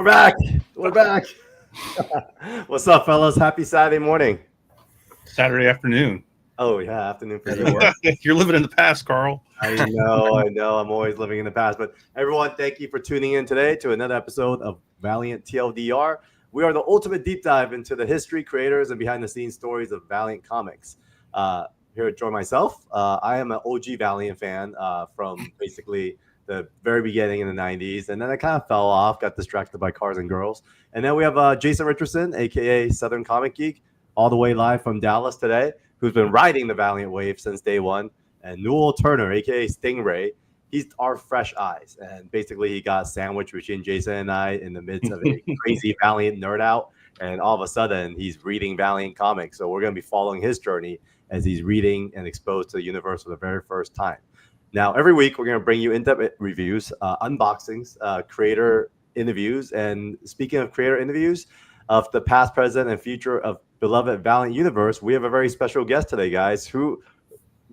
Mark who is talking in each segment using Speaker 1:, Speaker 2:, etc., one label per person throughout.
Speaker 1: We're back. We're back. What's up, fellas? Happy Saturday morning.
Speaker 2: Saturday afternoon.
Speaker 1: Oh, yeah, afternoon for you.
Speaker 2: You're living in the past, Carl.
Speaker 1: I know. I'm always living in the past. But everyone, thank you for tuning in today to another episode of Valiant TLDR. We are the ultimate deep dive into the history, creators, and behind-the-scenes stories of Valiant Comics. Here to join myself, I am an OG Valiant fan from basically the very beginning in the 90s. And then I kind of fell off, got distracted by cars and girls. And then we have Jason Richardson, a.k.a. Southern Comic Geek, all the way live from Dallas today, who's been riding the Valiant wave since day one. And Newell Turner, a.k.a. Stingray, he's our fresh eyes. And basically he got sandwiched between Jason and I in the midst of a crazy Valiant nerd out. And all of a sudden, he's reading Valiant comics. So we're going to be following his journey as he's reading and exposed to the universe for the very first time. Now, every week, we're going to bring you in-depth reviews, unboxings, creator interviews. And speaking of creator interviews of the past, present, and future of beloved Valiant universe, we have a very special guest today, guys, who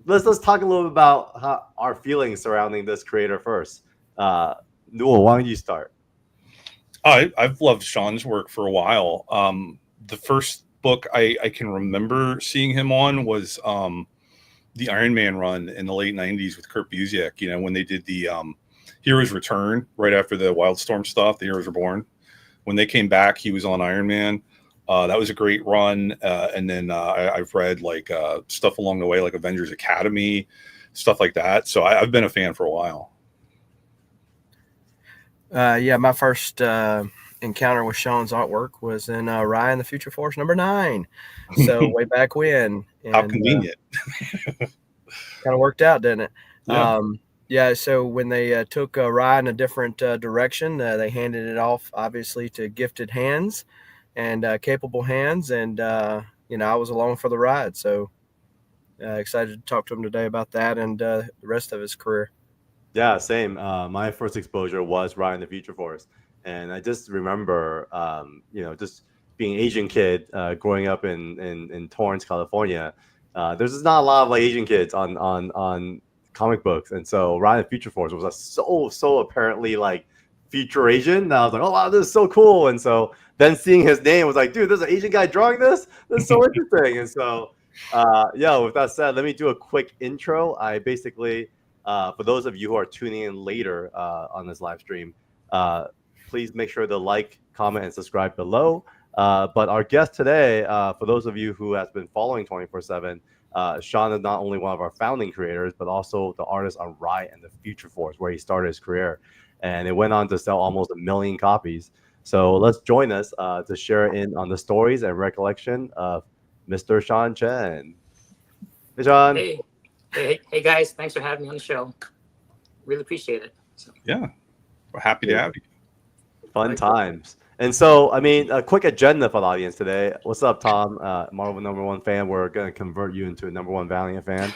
Speaker 1: let's talk a little bit about our feelings surrounding this creator first. Newell, why don't you start?
Speaker 2: I've loved Sean's work for a while. The first book I can remember seeing him on was the Iron Man run in the late 90s with Kurt Busiek, you know, when they did the Heroes Return right after the Wildstorm stuff, the Heroes Reborn. When they came back, he was on Iron Man. That was a great run. And then I've read like stuff along the way, like Avengers Academy, stuff like that. So I've been a fan for a while.
Speaker 3: Yeah, my first encounter with Sean's artwork was in RAI and the Future Force #9. So way back when. And,
Speaker 2: how convenient.
Speaker 3: Kind of worked out, didn't it?
Speaker 2: Yeah.
Speaker 3: Yeah, so when they took RAI in a different direction, they handed it off, obviously, to gifted hands and capable hands. And, you know, I was along for the ride. So excited to talk to him today about that and the rest of his career.
Speaker 1: Yeah, same. My first exposure was RAI in the Future Force. And I just remember, you know, just being an Asian kid growing up in Torrance, California. There's just not a lot of like Asian kids on comic books. And so RAI in the Future Force was so apparently like future Asian. And I was like, oh, wow, this is so cool. And so then seeing his name was like, dude, there's an Asian guy drawing this? This is so interesting. And so, yeah, with that said, let me do a quick intro. I basically, for those of you who are tuning in later on this live stream, please make sure to like, comment, and subscribe below. But our guest today, for those of you who have been following 24/7, Sean is not only one of our founding creators, but also the artist on RAI and the Future Force, where he started his career. And it went on to sell almost 1 million copies. So let's join us to share in on the stories and recollection of Mr. Sean Chen. Hey, Sean.
Speaker 4: Hey, guys. Thanks for having me on the show. Really appreciate it. So.
Speaker 2: Yeah, we're happy to have you.
Speaker 1: Fun times. And so, I mean, a quick agenda for the audience today. What's up, Tom? Marvel #1 fan. We're going to convert you into a #1 Valiant fan.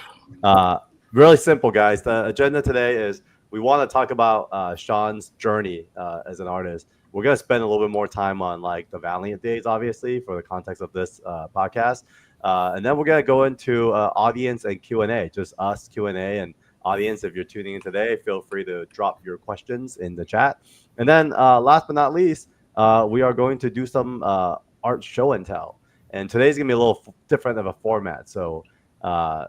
Speaker 1: Really simple, guys. The agenda today is we want to talk about Sean's journey as an artist. We're going to spend a little bit more time on like the Valiant days, obviously, for the context of this podcast. And then we're going to go into audience and Q&A, just us Q&A. And audience, if you're tuning in today, feel free to drop your questions in the chat. And then last but not least, we are going to do some art show and tell. And today's going to be a little different of a format. So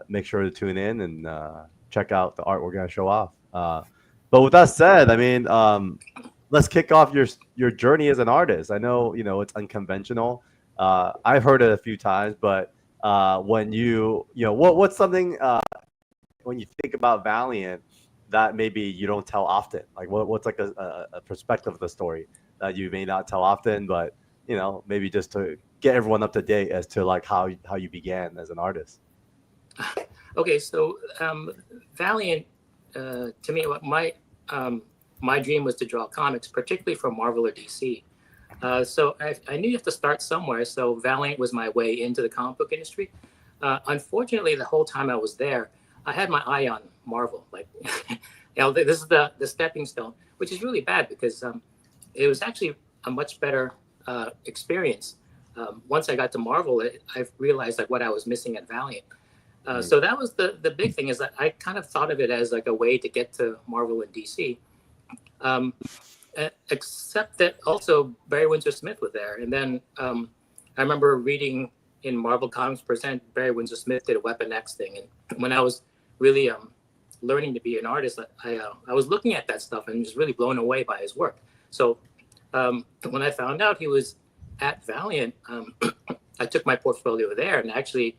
Speaker 1: make sure to tune in and check out the art we're going to show off. But with that said, I mean, let's kick off your journey as an artist. I know, you know, it's unconventional. I've heard it a few times, but when you know, what's something when you think about Valiant that maybe you don't tell often? Like what's like a perspective of the story that you may not tell often, but you know, maybe just to get everyone up to date as to like how you began as an artist.
Speaker 4: Okay, so Valiant, to me, my dream was to draw comics, particularly from Marvel or DC. So I knew you have to start somewhere. So Valiant was my way into the comic book industry. Unfortunately, the whole time I was there, I had my eye on Marvel. Like, you know, this is the stepping stone, which is really bad because it was actually a much better experience. Once I got to Marvel, I realized like what I was missing at Valiant. So that was the big thing, is that I kind of thought of it as like a way to get to Marvel and DC. except that also Barry Windsor Smith was there. And then I remember reading in Marvel Comics Present, Barry Windsor Smith did a Weapon X thing. And when I was really learning to be an artist, I was looking at that stuff and just really blown away by his work. So when I found out he was at Valiant, I took my portfolio there and actually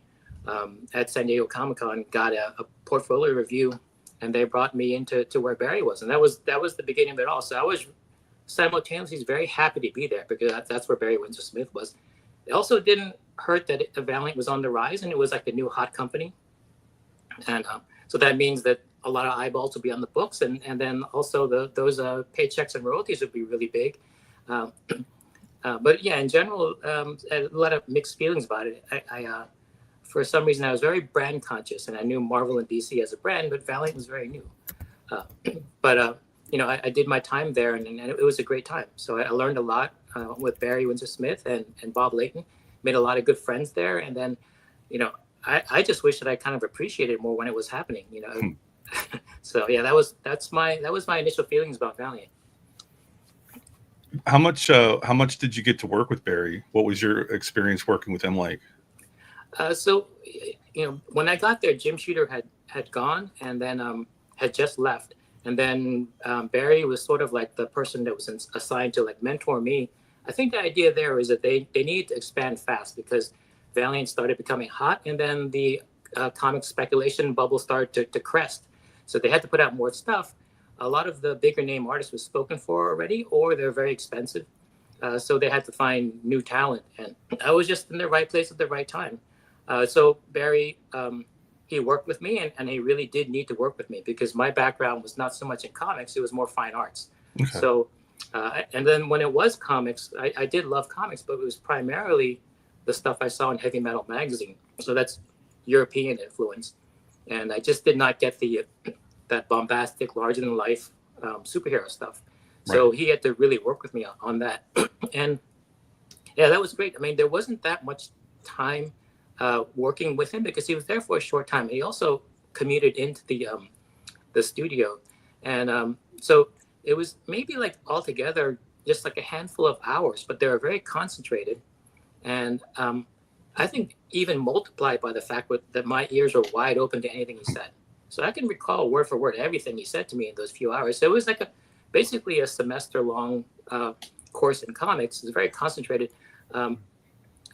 Speaker 4: at San Diego Comic-Con got a portfolio review, and they brought me into where Barry was. And that was the beginning of it all. So I was simultaneously very happy to be there because that's where Barry Windsor Smith was. It also didn't hurt that Valiant was on the rise and it was like the new hot company. And so that means that a lot of eyeballs will be on the books, and then also those paychecks and royalties would be really big. But yeah, in general, a lot of mixed feelings about it. I for some reason, I was very brand conscious, and I knew Marvel and DC as a brand, but Valiant was very new. But you know, I did my time there, and it was a great time. So I learned a lot with Barry Windsor Smith and Bob Layton. Made a lot of good friends there, and then, you know, I just wish that I kind of appreciated more when it was happening. You know, so yeah, that was my initial feelings about Valiant.
Speaker 2: How much did you get to work with Barry? What was your experience working with him like?
Speaker 4: So, you know, when I got there, Jim Shooter had gone, and then had just left, and then Barry was sort of like the person that was assigned to like mentor me. I think the idea there is that they needed to expand fast because Valiant started becoming hot, and then the comic speculation bubble started to crest. So they had to put out more stuff. A lot of the bigger name artists were spoken for already, or they're very expensive. So they had to find new talent, and I was just in the right place at the right time. So Barry, he worked with me, and he really did need to work with me because my background was not so much in comics; it was more fine arts. Okay. So, and then when it was comics, I did love comics, but it was primarily the stuff I saw in Heavy Metal magazine. So that's European influence, and I just did not get that bombastic, larger than life superhero stuff. So he had to really work with me on that, and yeah, that was great. I mean, there wasn't that much time working with him because he was there for a short time. He also commuted into the studio, and so it was maybe like altogether just like a handful of hours, but they were very concentrated, and I think even multiplied by the fact that my ears were wide open to anything he said. So I can recall word for word everything he said to me in those few hours. So it was like basically a semester-long course in comics. It was very concentrated.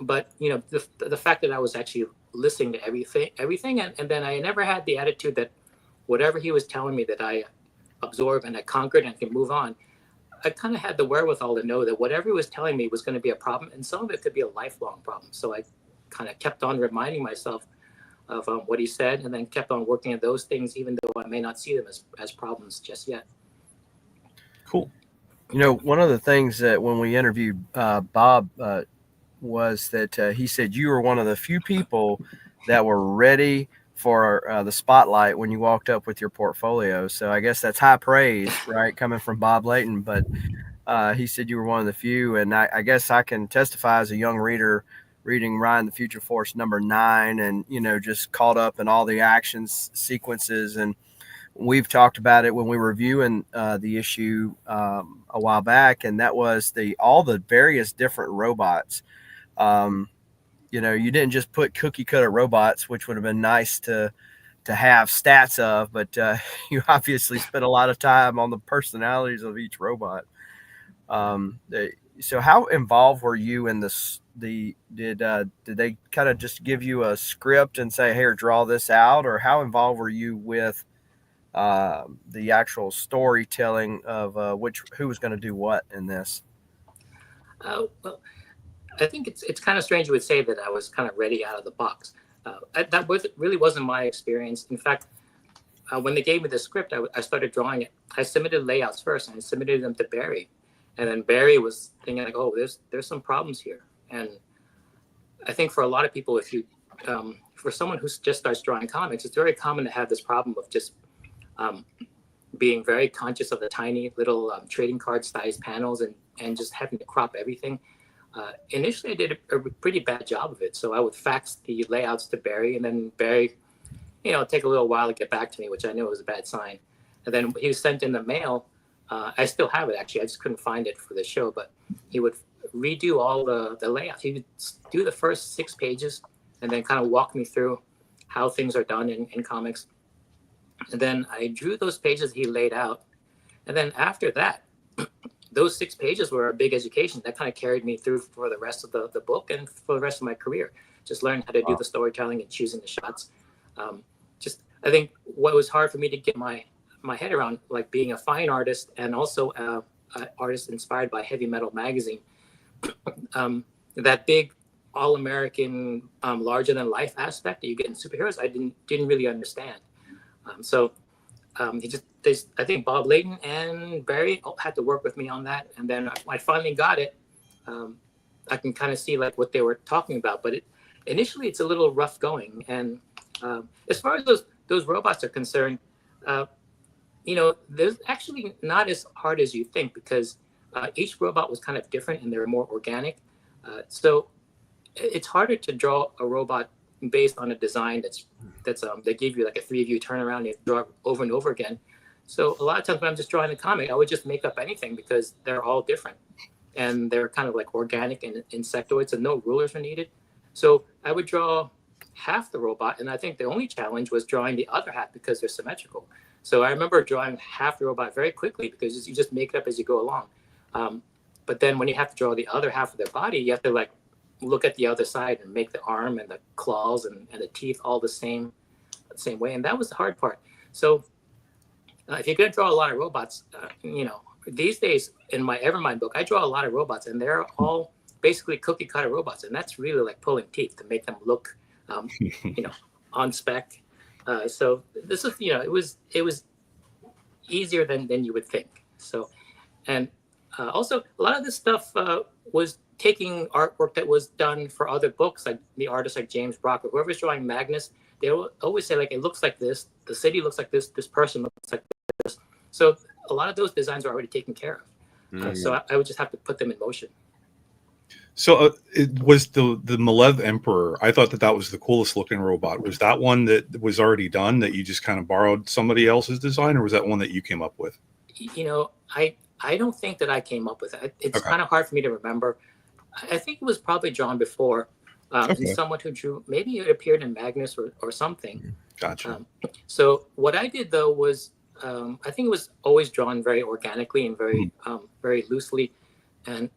Speaker 4: But you know, the fact that I was actually listening to everything, and then I never had the attitude that whatever he was telling me that I absorbed and I conquered and can move on. I kind of had the wherewithal to know that whatever he was telling me was going to be a problem, and some of it could be a lifelong problem. So I kind of kept on reminding myself of what he said, and then kept on working at those things, even though I may not see them as problems just yet.
Speaker 2: Cool.
Speaker 3: You know, one of the things that when we interviewed Bob was that he said you were one of the few people that were ready for the spotlight when you walked up with your portfolio. So I guess that's high praise, right, coming from Bob Layton. But he said you were one of the few, and I guess I can testify as a young reader reading Ryan the Future Force #9, and you know, just caught up in all the action sequences. And we've talked about it when we were reviewing the issue a while back, and that was all the various different robots. You know, you didn't just put cookie cutter robots, which would have been nice to have stats of, but you obviously spent a lot of time on the personalities of each robot. So how involved were you in this? Did they kind of just give you a script and say, "Here, draw this out," or how involved were you with the actual storytelling of who was going to do what in this?
Speaker 4: Well, I think it's kind of strange you would say that I was kind of ready out of the box. That really wasn't my experience. In fact, when they gave me the script, I started drawing it. I submitted layouts first, and I submitted them to Barry. And then Barry was thinking like, oh, there's some problems here. And I think for a lot of people, if you, for someone who just starts drawing comics, it's very common to have this problem of just being very conscious of the tiny little trading card sized panels and just having to crop everything. Initially, I did a pretty bad job of it. So I would fax the layouts to Barry, and then Barry, you know, take a little while to get back to me, which I knew was a bad sign. And then he was sent in the mail I still have it actually. I just couldn't find it for the show, but he would redo all the layout. He would do the first 6 pages and then kind of walk me through how things are done in comics. And then I drew those pages he laid out. And then after that, those 6 pages were a big education that kind of carried me through for the rest of the book and for the rest of my career. Just learning how to do the storytelling and choosing the shots. I think what was hard for me to get my head around, like being a fine artist and also an artist inspired by Heavy Metal magazine, that big all-American, larger than life aspect that you get in superheroes, I didn't really understand. I think Bob Layton and Barry had to work with me on that, and then I finally got it. I can kind of see like what they were talking about, but initially it's a little rough going. And as far as those robots are concerned, there's actually not as hard as you think, because each robot was kind of different and they're more organic. So it's harder to draw a robot based on a design they give you like a 3-view turnaround, and you have to draw over and over again. So a lot of times when I'm just drawing a comic, I would just make up anything because they're all different and they're kind of like organic and insectoids, and no rulers are needed. So I would draw half the robot, and I think the only challenge was drawing the other half because they're symmetrical. So I remember drawing half the robot very quickly because you just make it up as you go along. But then when you have to draw the other half of their body, you have to like look at the other side and make the arm and the claws and the teeth all the same way. And that was the hard part. So if you're going to draw a lot of robots, these days in my Evermind book, I draw a lot of robots, and they're all basically cookie cutter robots. And that's really like pulling teeth to make them look, on spec. So this is, it was easier than you would think. So, and also a lot of this stuff was taking artwork that was done for other books, like the artists like James Brock or whoever's drawing Magnus. They will always say like, it looks like this, the city looks like this person looks like this. So a lot of those designs are already taken care of. So I would just have to put them in motion.
Speaker 2: So it was the Malev Emperor. I thought that was the coolest looking robot. Was that one that was already done that you just kind of borrowed somebody else's design, or was that one that you came up with?
Speaker 4: I don't think that I came up with it. It's kind of hard for me to remember. I think it was probably drawn before. And someone who drew, maybe it appeared in Magnus or something.
Speaker 2: Gotcha.
Speaker 4: So what I did though was, I think it was always drawn very organically and very loosely. And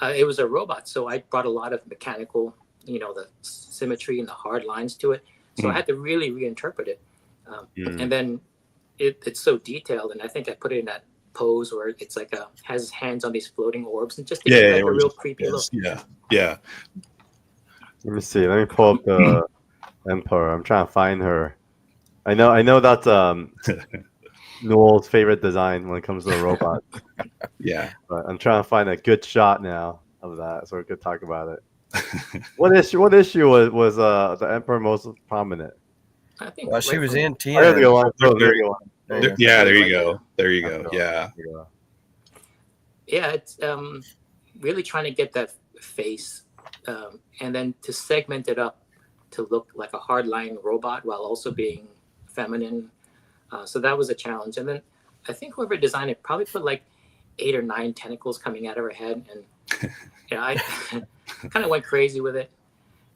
Speaker 4: it was a robot. So I brought a lot of mechanical, the symmetry and the hard lines to it. So I had to really reinterpret it. And then it's so detailed. And I think I put it in that pose where it's like has his hands on these floating orbs, and just to get like a real creepy look.
Speaker 2: Yeah.
Speaker 1: Let me see. Let me pull up the Emperor. I'm trying to find her. I know that's Newell's favorite design when it comes to the robot.
Speaker 2: Yeah.
Speaker 1: But I'm trying to find a good shot now of that, so we could talk about it. What issue was the Emperor most prominent?
Speaker 4: I think
Speaker 3: she was in TN.
Speaker 1: There you go.
Speaker 2: There you go. There you go. Yeah.
Speaker 4: Yeah, it's really trying to get that face, and then to segment it up to look like a hardline robot while also being feminine. So that was a challenge. And then I think whoever designed it probably put like 8 or 9 tentacles coming out of her head, and I kind of went crazy with it.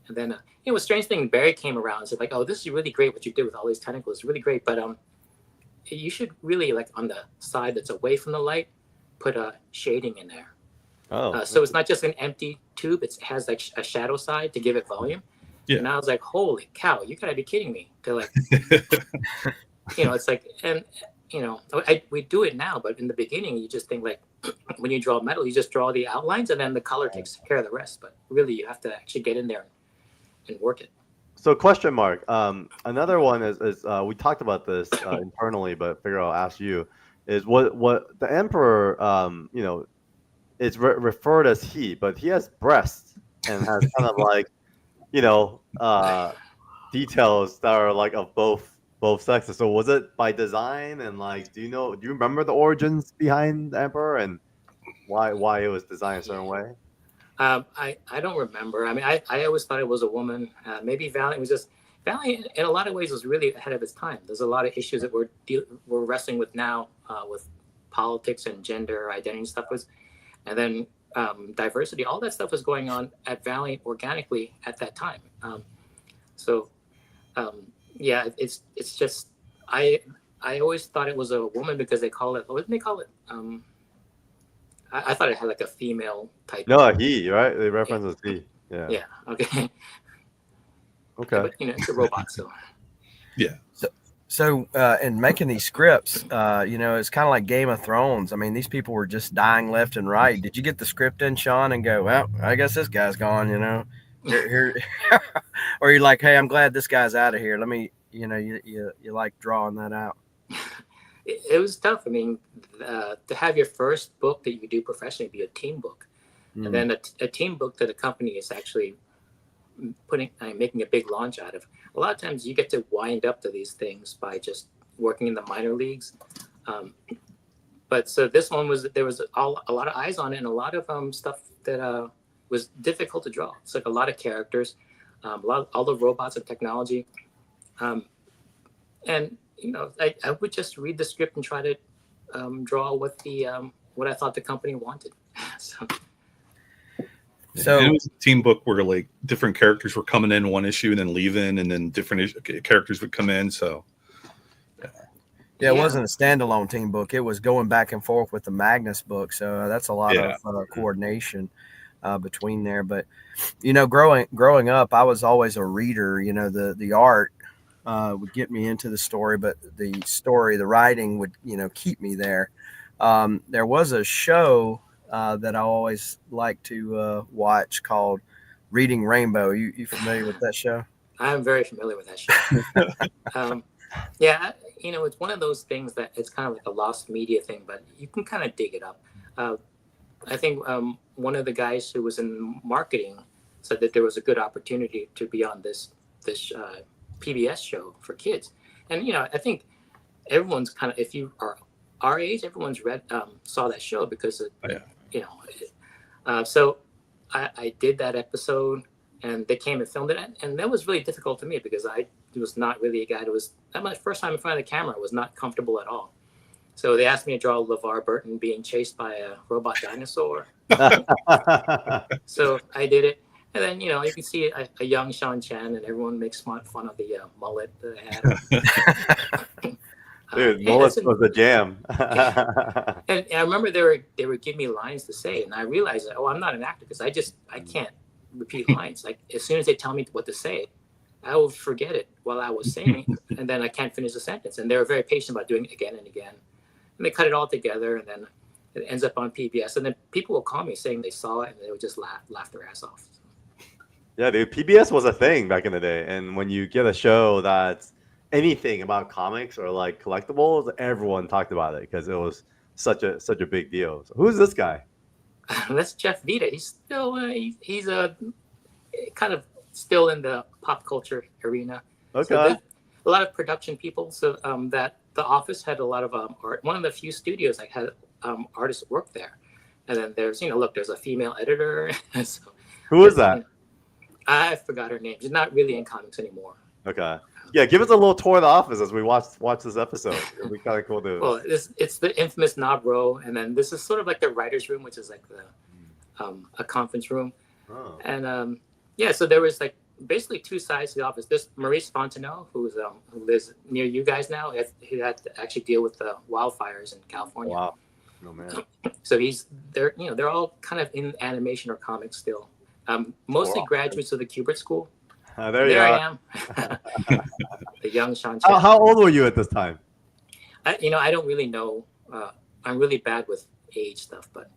Speaker 4: And then a strange thing, Barry came around and said like, "Oh, this is really great what you did with all these tentacles. It's really great, but you should really, like, on the side that's away from the light, put a shading in there. So it's not just an empty tube. It has like a shadow side to give it volume." Yeah. And I was like, holy cow, you gotta be kidding me. To like, it's like, and we do it now, but in the beginning, you just think like, when you draw metal, you just draw the outlines and then the color takes care of the rest. But really, you have to actually get in there and work it.
Speaker 1: So question mark. Another one is we talked about this internally, but figure I'll ask you is what the Emperor is referred as he, but he has breasts and has kind of like details that are like of both sexes. So was it by design, and like do you remember the origins behind the Emperor and why it was designed a certain way?
Speaker 4: I don't remember. I mean, I always thought it was a woman. Maybe Valiant in a lot of ways was really ahead of its time. There's a lot of issues that we're wrestling with now with politics and gender identity stuff was, and then diversity, all that stuff was going on at Valiant organically at that time. So yeah, it's just I always thought it was a woman because they call it, what did they call it? I thought it had like a female type.
Speaker 1: No, he, right? They reference as he. Yeah.
Speaker 4: Yeah. Okay.
Speaker 1: Okay.
Speaker 4: But it's a robot, so.
Speaker 2: Yeah.
Speaker 3: So in making these scripts, it's kind of like Game of Thrones. I mean, these people were just dying left and right. Did you get the script in, Sean, and go, well, I guess this guy's gone, here. Or you're like, hey, I'm glad this guy's out of here. Let me, you like drawing that out.
Speaker 4: It was tough. I mean, to have your first book that you do professionally be a team book, and then a team book that a company is actually making a big launch out of. A lot of times you get to wind up to these things by just working in the minor leagues. But so this one there was a lot of eyes on it and a lot of stuff that was difficult to draw. It's like a lot of characters, all the robots and technology. And, I would just read the script and try to draw what I thought the company wanted.
Speaker 3: So
Speaker 2: and it was a team book where like different characters were coming in one issue and then leaving, and then different characters would come in. So
Speaker 3: yeah, it wasn't a standalone team book. It was going back and forth with the Magnus book. So that's a lot of coordination between there. But growing up, I was always a reader. The art would get me into the story, but the writing would keep me there. There was a show that I always like to watch called Reading Rainbow. You familiar with that show?
Speaker 4: I'm very familiar with that show. Yeah, it's one of those things that it's kind of like a lost media thing, but you can kind of dig it up. I think one of the guys who was in marketing said that there was a good opportunity to be on this PBS show for kids. And, I think everyone's kind of, if you are our age, everyone's saw that show because so I did that episode and they came and filmed it. And that was really difficult to me because I was not really a guy that was, that my first time in front of the camera, I was not comfortable at all. So they asked me to draw LeVar Burton being chased by a robot dinosaur. So I did it. And then, you can see a young Sean Chen and everyone makes fun of the mullet that I had.
Speaker 1: Dude, mullet was a jam.
Speaker 4: And I remember they were giving me lines to say, and I realized that, I'm not an actor because I can't repeat lines. Like as soon as they tell me what to say, I will forget it while I was saying it, and then I can't finish the sentence. And they were very patient about doing it again and again. And they cut it all together, and then it ends up on PBS. And then people will call me saying they saw it, and they would just laugh their ass off.
Speaker 1: Yeah, dude, PBS was a thing back in the day, and when you get a show that's anything about comics or like collectibles, everyone talked about it because it was such a big deal. So who's this guy?
Speaker 4: That's Jeff Vita. He's still he's a kind of still in the pop culture arena.
Speaker 1: Okay.
Speaker 4: So a lot of production people. So that the office had a lot of art. One of the few studios that had artists work there. And then there's there's a female editor. So,
Speaker 1: who is that?
Speaker 4: I forgot her name. She's not really in comics anymore.
Speaker 1: Okay. Yeah, give us a little tour of the office as we watch this episode. It'll be kind of cool to.
Speaker 4: Well, it's the infamous knob row, and then this is sort of like the writer's room, which is like the a conference room.
Speaker 1: Oh.
Speaker 4: And so there was like basically two sides to the office. This Maurice Fontenot, who lives near you guys now, he had to actually deal with the wildfires in California.
Speaker 1: Wow. No man.
Speaker 4: So they're all kind of in animation or comics still. Mostly graduates of the Kubert School.
Speaker 1: There
Speaker 4: I am. The young Sean Chen.
Speaker 1: How old were you at this time?
Speaker 4: I don't really know. I'm really bad with age stuff, but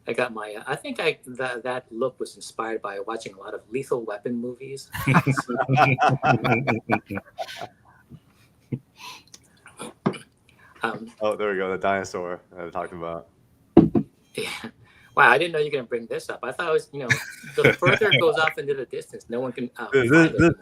Speaker 4: I got my. I think that look was inspired by watching a lot of Lethal Weapon movies.
Speaker 1: There we go. The dinosaur I was talking about.
Speaker 4: Yeah. Wow, I didn't know you were going to bring this up. I thought it was, the further it goes off into the distance, no one can.
Speaker 1: This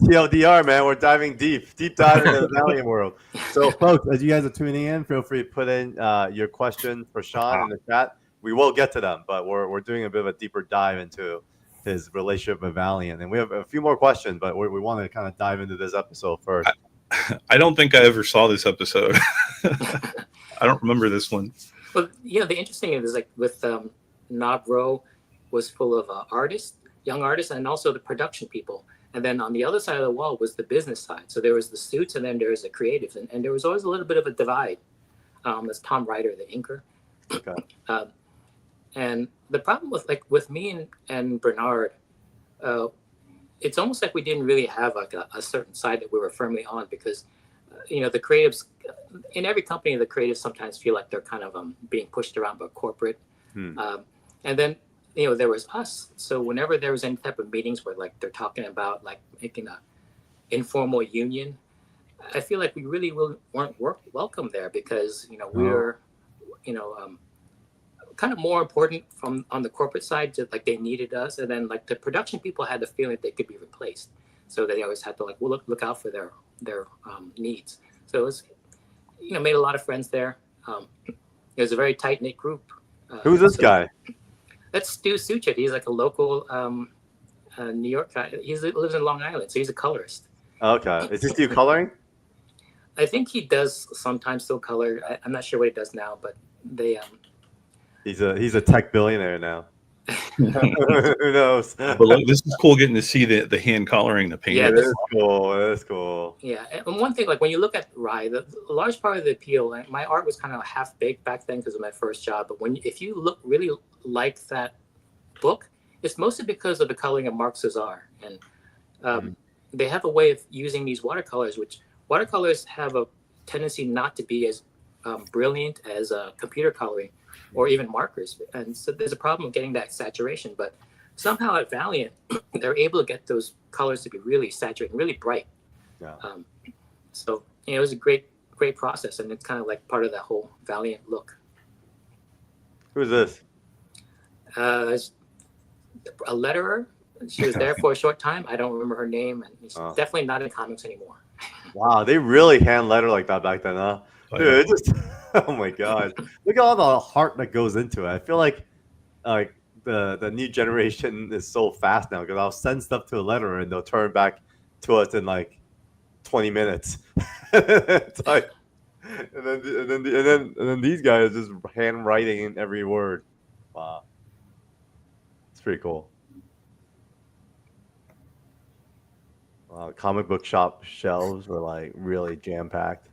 Speaker 1: TLDR, man. We're diving deep dive into the Valiant world. So, folks, as you guys are tuning in, feel free to put in your question for Sean in the chat. We will get to them, but we're doing a bit of a deeper dive into his relationship with Valiant. And we have a few more questions, but we want to kind of dive into this episode first.
Speaker 2: I don't think I ever saw this episode. I don't remember this one.
Speaker 4: Well, the interesting thing is like with Nobro was full of artists, young artists, and also the production people. And then on the other side of the wall was the business side. So there was the suits, and then there was the creatives, and there was always a little bit of a divide. As Tom Ryder, the inker.
Speaker 1: Okay.
Speaker 4: And the problem with me and Bernard, it's almost like we didn't really have like a certain side that we were firmly on, because the creatives in every company, the creatives sometimes feel like they're kind of being pushed around by corporate. And then there was us. So whenever there was any type of meetings where like they're talking about like making a informal union, I feel like we really weren't welcome there, because we were kind of more important on the corporate side, just like they needed us, and then like the production people had the feeling that they could be replaced, so they always had to like look out for their needs. So it was made a lot of friends there. It was a very tight knit group.
Speaker 1: Who's this guy?
Speaker 4: That's Stu Suchet. He's like a local New York guy. He lives in Long Island, so he's a colorist.
Speaker 1: Okay, is he still coloring?
Speaker 4: I think he does sometimes still color. I'm not sure what he does now, but they.
Speaker 1: He's a tech billionaire now. Who knows?
Speaker 2: But look, this is cool getting to see the hand coloring the paint.
Speaker 4: Yeah,
Speaker 1: It is cool. It is cool.
Speaker 4: Yeah, and one thing, like when you look at RAI, the large part of the appeal, like my art was kind of half baked back then because of my first job. But if you really like that book, it's mostly because of the coloring of Mark Cesar, and they have a way of using these watercolors, which watercolors have a tendency not to be as brilliant as computer coloring or even markers, and so there's a problem of getting that saturation. But somehow at Valiant, they're able to get those colors to be really saturated, really bright.
Speaker 1: Yeah.
Speaker 4: So it was a great process, and it's kind of like part of that whole Valiant look.
Speaker 1: Who's this?
Speaker 4: A letterer. She was there for a short time. I don't remember her name, and she's definitely not in comics anymore.
Speaker 1: Wow, they really hand letter like that back then, huh?
Speaker 2: Oh,
Speaker 1: Dude,
Speaker 2: yeah.
Speaker 1: it just oh my god, look at all the heart that goes into it. I feel like the new generation is so fast now, because I'll send stuff to a letterer and they'll turn back to us in like 20 minutes. It's like, and then these guys just handwriting in every word. Wow, it's pretty cool. Wow, comic book shop shelves were like really jam packed.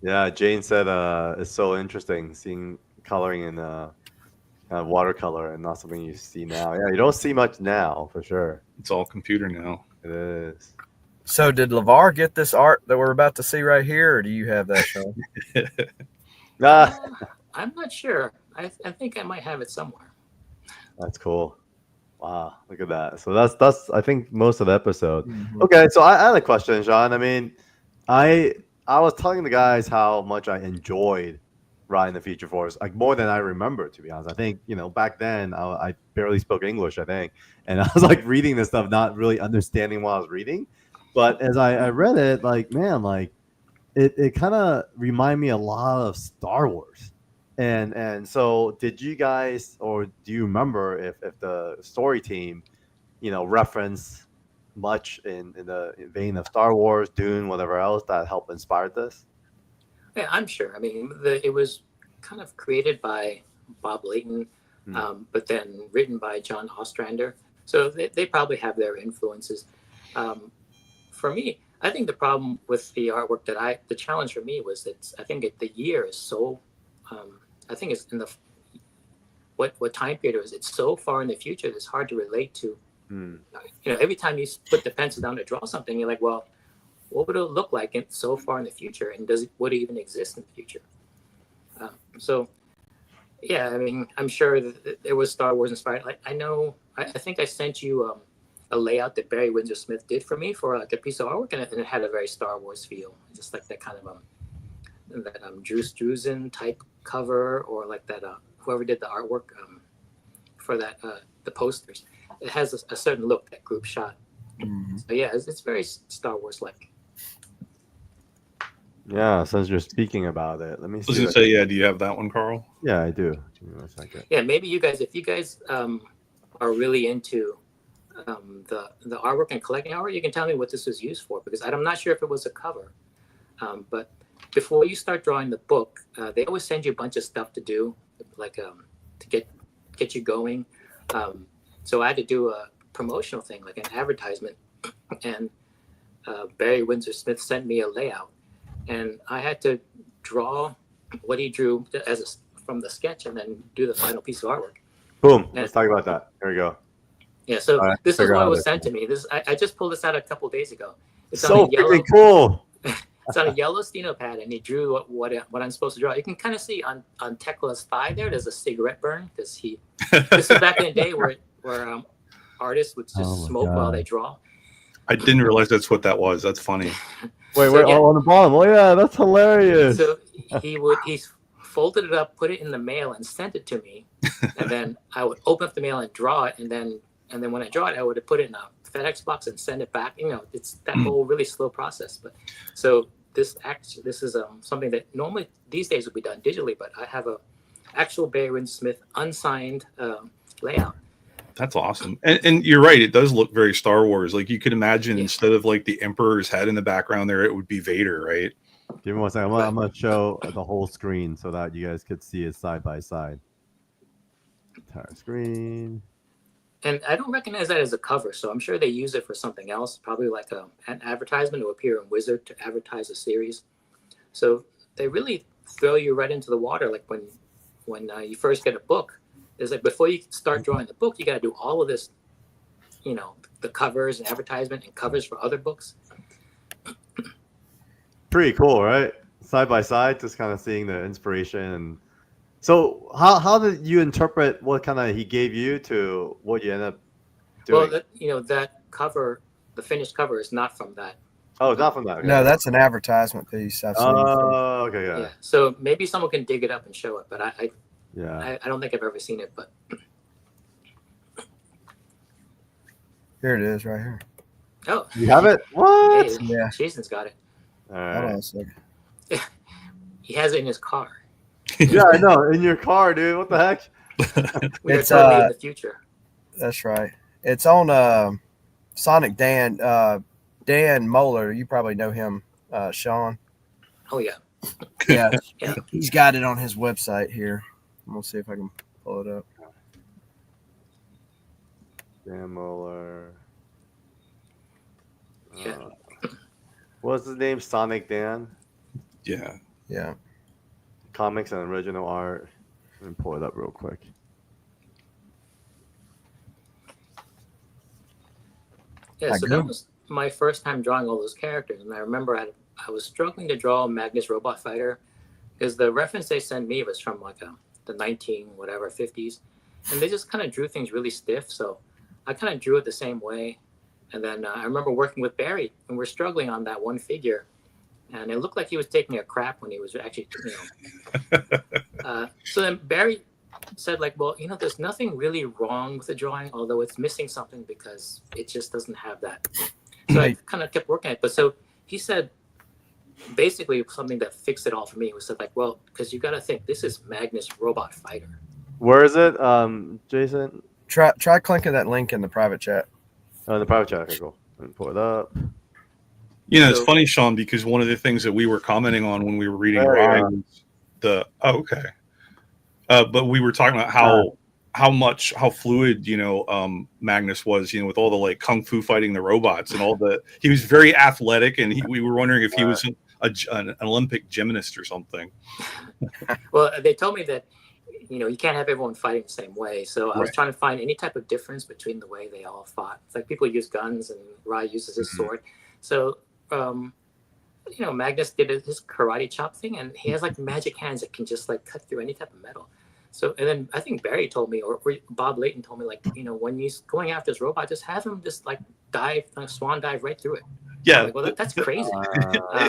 Speaker 1: Yeah, Jane said it's so interesting seeing coloring in watercolor and not something you see now. Yeah, you don't see much now for sure.
Speaker 2: It's all computer now.
Speaker 1: It is.
Speaker 3: So did LeVar get this art that we're about to see right here, or do you have that, Sean?
Speaker 4: I'm not sure. I think I might have it somewhere.
Speaker 1: That's cool. Wow, look at that. So that's I think most of the episode.
Speaker 3: Mhm.
Speaker 1: Okay, so I had a question, Sean. I mean, I was telling the guys how much I enjoyed riding the Feature Force, like more than I remember, to be honest. I think back then I barely spoke English, I think, and I was like reading this stuff, not really understanding what I was reading. But as I read it, like man, like it kind of reminded me a lot of Star Wars. And so did you guys, or do you remember if the story team, reference much in the vein of Star Wars, Dune, whatever else that helped inspire this?
Speaker 4: Yeah, I'm sure. I mean, it was kind of created by Bob Layton, but then written by John Ostrander. So they probably have their influences. For me, I think the problem with the artwork the challenge for me was that I think the year is so, I think it's in what time period it was. It's so far in the future that it's hard to relate to. Every time you put the pencil down to draw something, you're like, well, what would it look like so far in the future, and would it even exist in the future? So, yeah, I mean, I'm sure that there was Star Wars inspired. Like I think I sent you a layout that Barry Windsor Smith did for me for like a piece of artwork, and it had a very Star Wars feel, just like that kind of that Drew Struzan type cover, or like that whoever did the artwork for that the posters. It has a certain look, that group shot.
Speaker 3: Mhm.
Speaker 4: So yeah, it's very Star Wars like.
Speaker 1: Yeah, since you're speaking about it, let me
Speaker 2: I was
Speaker 1: see.
Speaker 2: gonna say, yeah. Do you have that one, Carl?
Speaker 1: Yeah, I do. Give me one second.
Speaker 4: Yeah, maybe if you guys are really into the artwork and collecting artwork, you can tell me what this was used for, because I'm not sure if it was a cover, but before you start drawing the book, they always send you a bunch of stuff to do, like to get you going. So I had to do a promotional thing, like an advertisement, and Barry Windsor Smith sent me a layout, and I had to draw what he drew from the sketch, and then do the final piece of artwork.
Speaker 1: Boom. Let's talk about that. Here we go.
Speaker 4: Yeah. So
Speaker 1: right,
Speaker 4: this is
Speaker 1: figure
Speaker 4: what
Speaker 1: out
Speaker 4: was
Speaker 1: this.
Speaker 4: sent to me. I just pulled this out a couple days ago. It's
Speaker 1: So
Speaker 4: on a yellow.
Speaker 1: freaking cool.
Speaker 4: It's on a yellow steno pad, and he drew what I'm supposed to draw. You can kind of see on Tekla's thigh there's a cigarette burn, because this is back in the day where artists would just smoke while they draw.
Speaker 2: I didn't realize that's what that was. That's funny.
Speaker 1: Wait,
Speaker 4: So, yeah.
Speaker 1: on the bottom. Oh yeah, that's hilarious.
Speaker 4: So he folded it up, put it in the mail, and sent it to me, and then I would open up the mail and draw it, and then when I draw it, I would put it in a FedEx box and send it back. It's that whole really slow process. But so this is something that normally these days would be done digitally, but I have a actual Barry Windsor Smith unsigned layout.
Speaker 2: That's awesome. And you're right. It does look very Star Wars. Like you could imagine,
Speaker 4: Yeah.
Speaker 2: instead of like the Emperor's head in the background there, it would be Vader, right?
Speaker 1: Give me one second. I'm gonna show the whole screen so that you guys could see it side by side. Entire screen.
Speaker 4: And I don't recognize that as a cover, so I'm sure they use it for something else, probably like an advertisement to appear in Wizard to advertise a series. So they really throw you right into the water. Like when you first get a book, it's like before you start drawing the book, you got to do all of this, the covers and advertisement and covers for other books.
Speaker 1: Pretty cool, right? Side by side, just kind of seeing the inspiration. So how did you interpret what kind of he gave you to what you end up doing?
Speaker 4: Well, that cover, the finished cover, is not from that.
Speaker 1: Oh, not from that. Okay.
Speaker 3: No, that's an advertisement piece. I've seen.
Speaker 1: Oh, okay, yeah.
Speaker 4: So maybe someone can dig it up and show it, but I don't think I've ever seen it. But
Speaker 3: Here it is, right here.
Speaker 4: oh,
Speaker 1: You have it? What?
Speaker 4: hey,
Speaker 3: Yeah.
Speaker 4: Jason's got it.
Speaker 1: All
Speaker 3: Hold on
Speaker 1: right.
Speaker 3: a second.
Speaker 4: He has it in his car.
Speaker 1: Yeah, I know. In your car, dude. What the heck?
Speaker 4: We're
Speaker 3: It's,
Speaker 4: totally in the future.
Speaker 3: That's right. It's on Sonic Dan Moeller. You probably know him, Sean.
Speaker 4: Oh yeah.
Speaker 3: Yeah.
Speaker 4: Yeah.
Speaker 3: He's got it on his website here. I'm gonna see if I can pull it up.
Speaker 1: Dan Moeller.
Speaker 4: Yeah.
Speaker 1: What's his name? Sonic Dan?
Speaker 2: Yeah.
Speaker 3: Yeah.
Speaker 1: Comics and original art. Let me pull it up real quick.
Speaker 4: Yeah, so that was my first time drawing all those characters, and I remember I was struggling to draw Magnus Robot Fighter because the reference they sent me was from like the 50s, and they just kind of drew things really stiff. So I kind of drew it the same way, and then I remember working with Barry, and we're struggling on that one figure, and it looked like he was taking a crap when he was actually, so then Barry said, like, well, there's nothing really wrong with the drawing, although it's missing something because it just doesn't have that. So I kind of kept working on it. But so he said, basically something that fixed it all for me was said, like, well, because you got to think this is Magnus Robot Fighter.
Speaker 1: Where is it, Jason?
Speaker 3: Try clicking that link in the private chat.
Speaker 1: Oh, in the private chat. Okay, cool. Let me pull it up.
Speaker 2: It's funny, Sean, because one of the things that we were commenting on when we were reading RAI was but we were talking about how fluid Magnus was, with all the like kung fu fighting the robots and he was very athletic, and we were wondering if he was an Olympic gymnast or something.
Speaker 4: Well, they told me that you can't have everyone fighting the same way, so I was trying to find any type of difference between the way they all fought. It's like people use guns and Rai uses his sword. So Magnus did his karate chop thing, and he has like magic hands that can just like cut through any type of metal. So, and then I think Barry told me, or Bob Layton told me, like, when he's going after this robot, just have him just like swan dive right through it.
Speaker 2: Yeah.
Speaker 4: Like, well, that's crazy.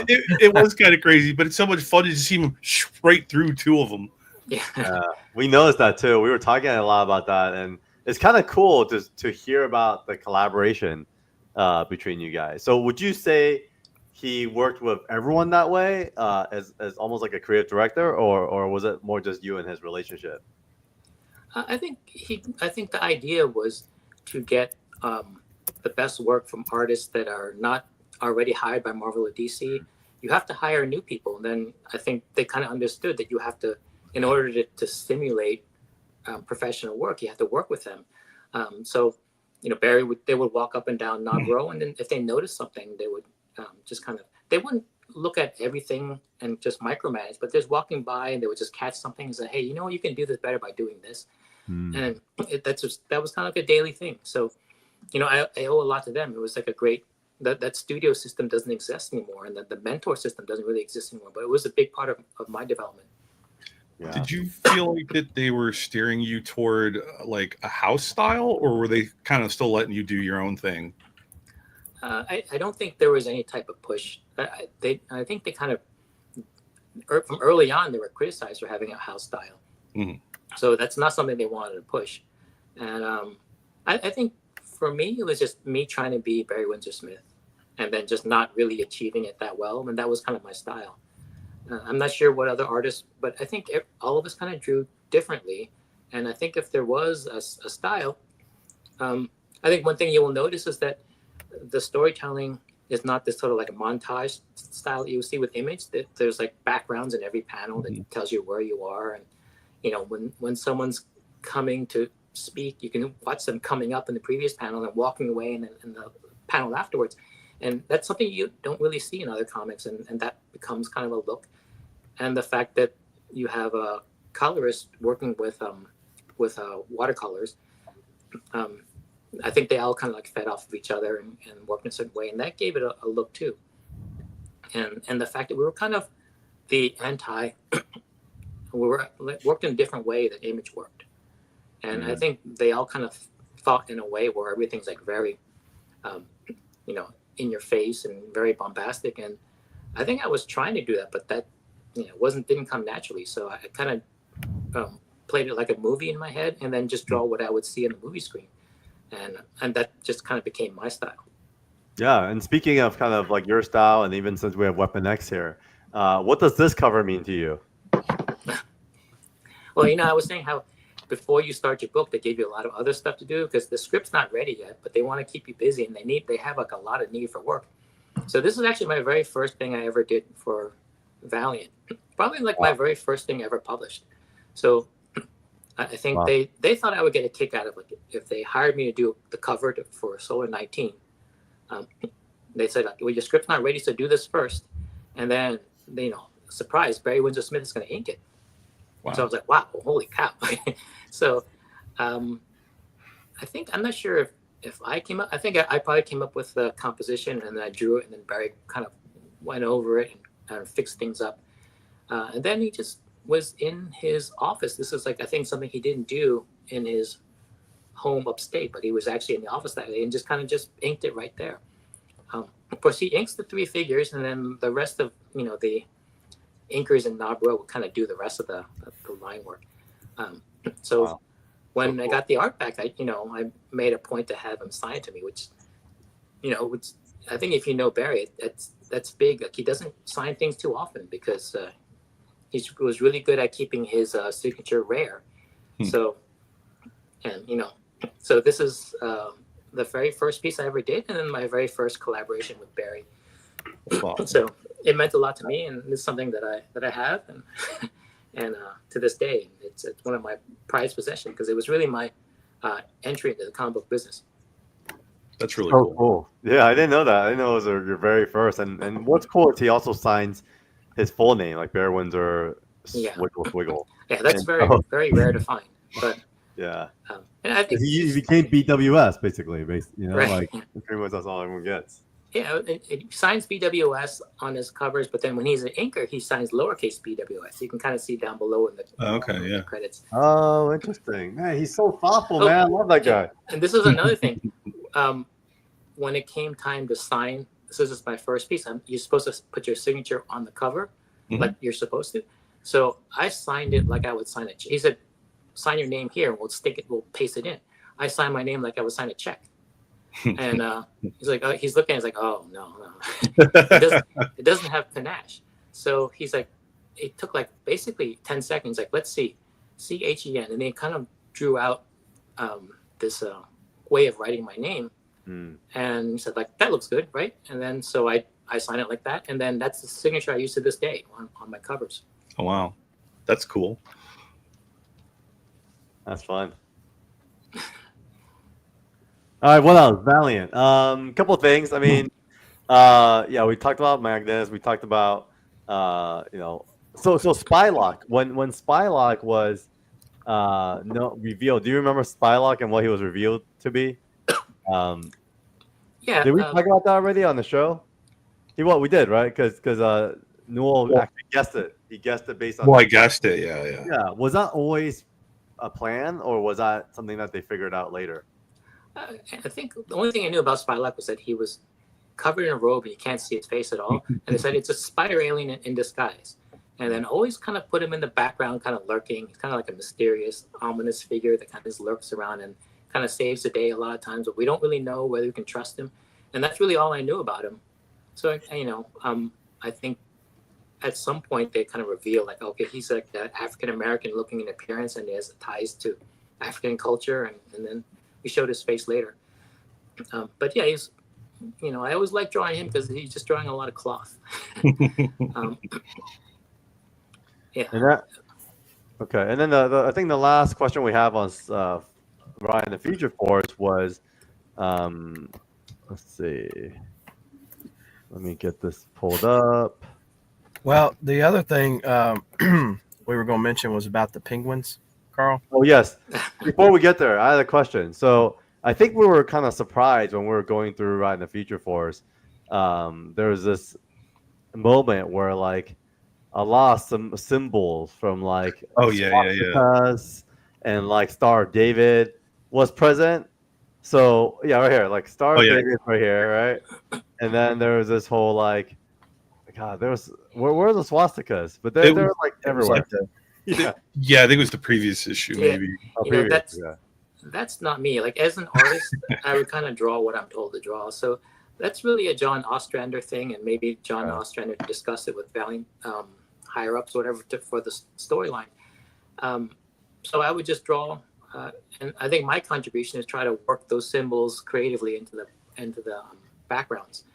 Speaker 2: It was kind of crazy, but it's so much fun to see him right through two of them.
Speaker 4: Yeah.
Speaker 1: We noticed that too. We were talking a lot about that, and it's kind of cool to hear about the collaboration between you guys. So would you say he worked with everyone that way, as almost like a creative director, or was it more just you and his relationship?
Speaker 4: I think the idea was to get the best work from artists that are not already hired by Marvel or DC, you have to hire new people. And then I think they kind of understood that you have to, in order to stimulate professional work, you have to work with them. So, Barry they would walk up and down Knob Row, and then if they noticed something, they would just kind of, they wouldn't look at everything and just micromanage, but just walking by and they would just catch something and say, hey, you can do this better by doing this. And that was kind of like a daily thing. So, I owe a lot to them. It was like a great, that studio system doesn't exist anymore, and the mentor system doesn't really exist anymore, but it was a big part of my development.
Speaker 1: Yeah.
Speaker 2: Did you feel like that they were steering you toward like a house style, or were they kind of still letting you do your own thing?
Speaker 4: I don't think there was any type of push. I think they kind of, from early on, they were criticized for having a house style. So that's not something they wanted to push. And I think for me, it was just me trying to be Barry Windsor Smith, and then just not really achieving it that well. And that was kind of my style. I'm not sure what other artists, but I think all of us kind of drew differently. And I think if there was a style, I think one thing you will notice is that the storytelling is not this sort of like a montage style that you see with Image. That there's like backgrounds in every panel that tells you where you are. And, when someone's coming to speak, you can watch them coming up in the previous panel and walking away in the panel afterwards. And that's something you don't really see in other comics. And that becomes kind of a look. And the fact that you have a colorist working with watercolors, I think they all kind of like fed off of each other and worked in a certain way, and that gave it a look too. And the fact that we were kind of the anti, we worked in a different way that Image worked, and I think they all kind of thought in a way where everything's like very, in your face and very bombastic. And I think I was trying to do that, but that didn't come naturally. So I kind of played it like a movie in my head, and then just draw what I would see on the movie screen. And that just kind of became my style.
Speaker 1: Yeah, and speaking of kind of like your style, and even since we have Weapon X here, what does this cover mean to you?
Speaker 4: Well, I was saying how before you start your book, they gave you a lot of other stuff to do because the script's not ready yet, but they want to keep you busy, and they have like a lot of need for work. So this is actually my very first thing I ever did for Valiant, probably like my very first thing ever published. So I think they thought I would get a kick out of it if they hired me to do the cover for Solar 19. They said, well, your script's not ready, so do this first. And then, surprise, Barry Windsor Smith is going to ink it. Wow. So I was like, wow, holy cow. So I think, I'm not sure if I came up, I think I probably came up with the composition, and then I drew it, and then Barry kind of went over it and kind of fixed things up. And then he just was in his office. This is like, I think, something he didn't do in his home upstate, but he was actually in the office that day and just kind of just inked it right there. Of course, he inks the three figures, and then the rest of, the inkers in Knob Row will kind of do the rest of the line work. So when I got the art back, I made a point to have him sign to me, which, which I think if you know Barry, that's big. Like, he doesn't sign things too often because he was really good at keeping his signature rare. So, and so this is the very first piece I ever did, and then my very first collaboration with Barry. So it meant a lot to me, and it's something that I have, and to this day, it's one of my prized possessions because it was really my entry into the comic book business.
Speaker 2: That's really
Speaker 1: cool. Yeah, I didn't know that. I didn't know it was your very first. And what's cool is he also signs his full name, like Barry Windsor Swiggle.
Speaker 4: Yeah, that's very rare to find. But
Speaker 1: yeah,
Speaker 4: and I think
Speaker 1: he became BWS basically. Right. Like pretty much that's all everyone gets.
Speaker 4: Yeah, it signs BWS on his covers, but then when he's an inker, he signs lowercase BWS. You can kind of see down below in the credits.
Speaker 1: Oh, interesting. Man, he's so thoughtful, man. I love that guy.
Speaker 4: And this is another thing. When it came time to sign, this is my first piece. You're supposed to put your signature on the cover, like you're supposed to. So I signed it like I would sign it. He said, sign your name here, and we'll paste it in. I signed my name like I would sign a check. And he's like, he's looking, he's like, oh no, it doesn't have panache. So he's like, it took like basically 10 seconds. Like, let's see, CHEN, and they kind of drew out this way of writing my name. And he said, like, that looks good, right? And then so I I sign it like that, and then that's the signature I use to this day on my covers.
Speaker 2: Oh wow, that's cool.
Speaker 1: That's fun. All right, what else? Valiant. Couple of things. I mean, yeah, we talked about Magnus. We talked about, so Spylock. When Spylock was no revealed. Do you remember Spylock and what he was revealed to be?
Speaker 4: Yeah.
Speaker 1: Did we talk about that already on the show? We did, right? Because Newell actually guessed it. He guessed it based on.
Speaker 2: Well, I guessed it. Yeah.
Speaker 1: Yeah. Was that always a plan, or was that something that they figured out later?
Speaker 4: I think the only thing I knew about Spylock was that he was covered in a robe and you can't see his face at all. And they said it's a spider alien in disguise. And then always kind of put him in the background, kind of lurking. He's kind of like a mysterious, ominous figure that kind of just lurks around and kind of saves the day a lot of times. But we don't really know whether we can trust him. And that's really all I knew about him. So, I think at some point they kind of reveal like, okay, he's like that African-American looking in appearance and he has ties to African culture. And then we showed his face later. But yeah, he's, I always like drawing him because he's just drawing a lot of cloth. Yeah.
Speaker 1: And okay. And then I think the last question we have on Ryan the Future Force was, let's see. Let me get this pulled up.
Speaker 3: Well, the other thing we were going to mention was about the penguins, Carl.
Speaker 1: Oh, yes. Before we get there, I had a question. So I think we were kind of surprised when we were going through Ride in the Future Force. There was this moment where like a lot of some symbols from like swastikas and like Star of David was present. So yeah, right here, like Star of David right here, right? And then there was this whole like, God, there was where are the swastikas? But they're like everywhere.
Speaker 2: Like yeah, I think it was the previous issue, maybe.
Speaker 4: That's not me. Like as an artist, I would kind of draw what I'm told to draw. So that's really a John Ostrander thing, and maybe John Ostrander discussed it with Valiant higher ups, whatever, for the storyline. So I would just draw, and I think my contribution is try to work those symbols creatively into the backgrounds.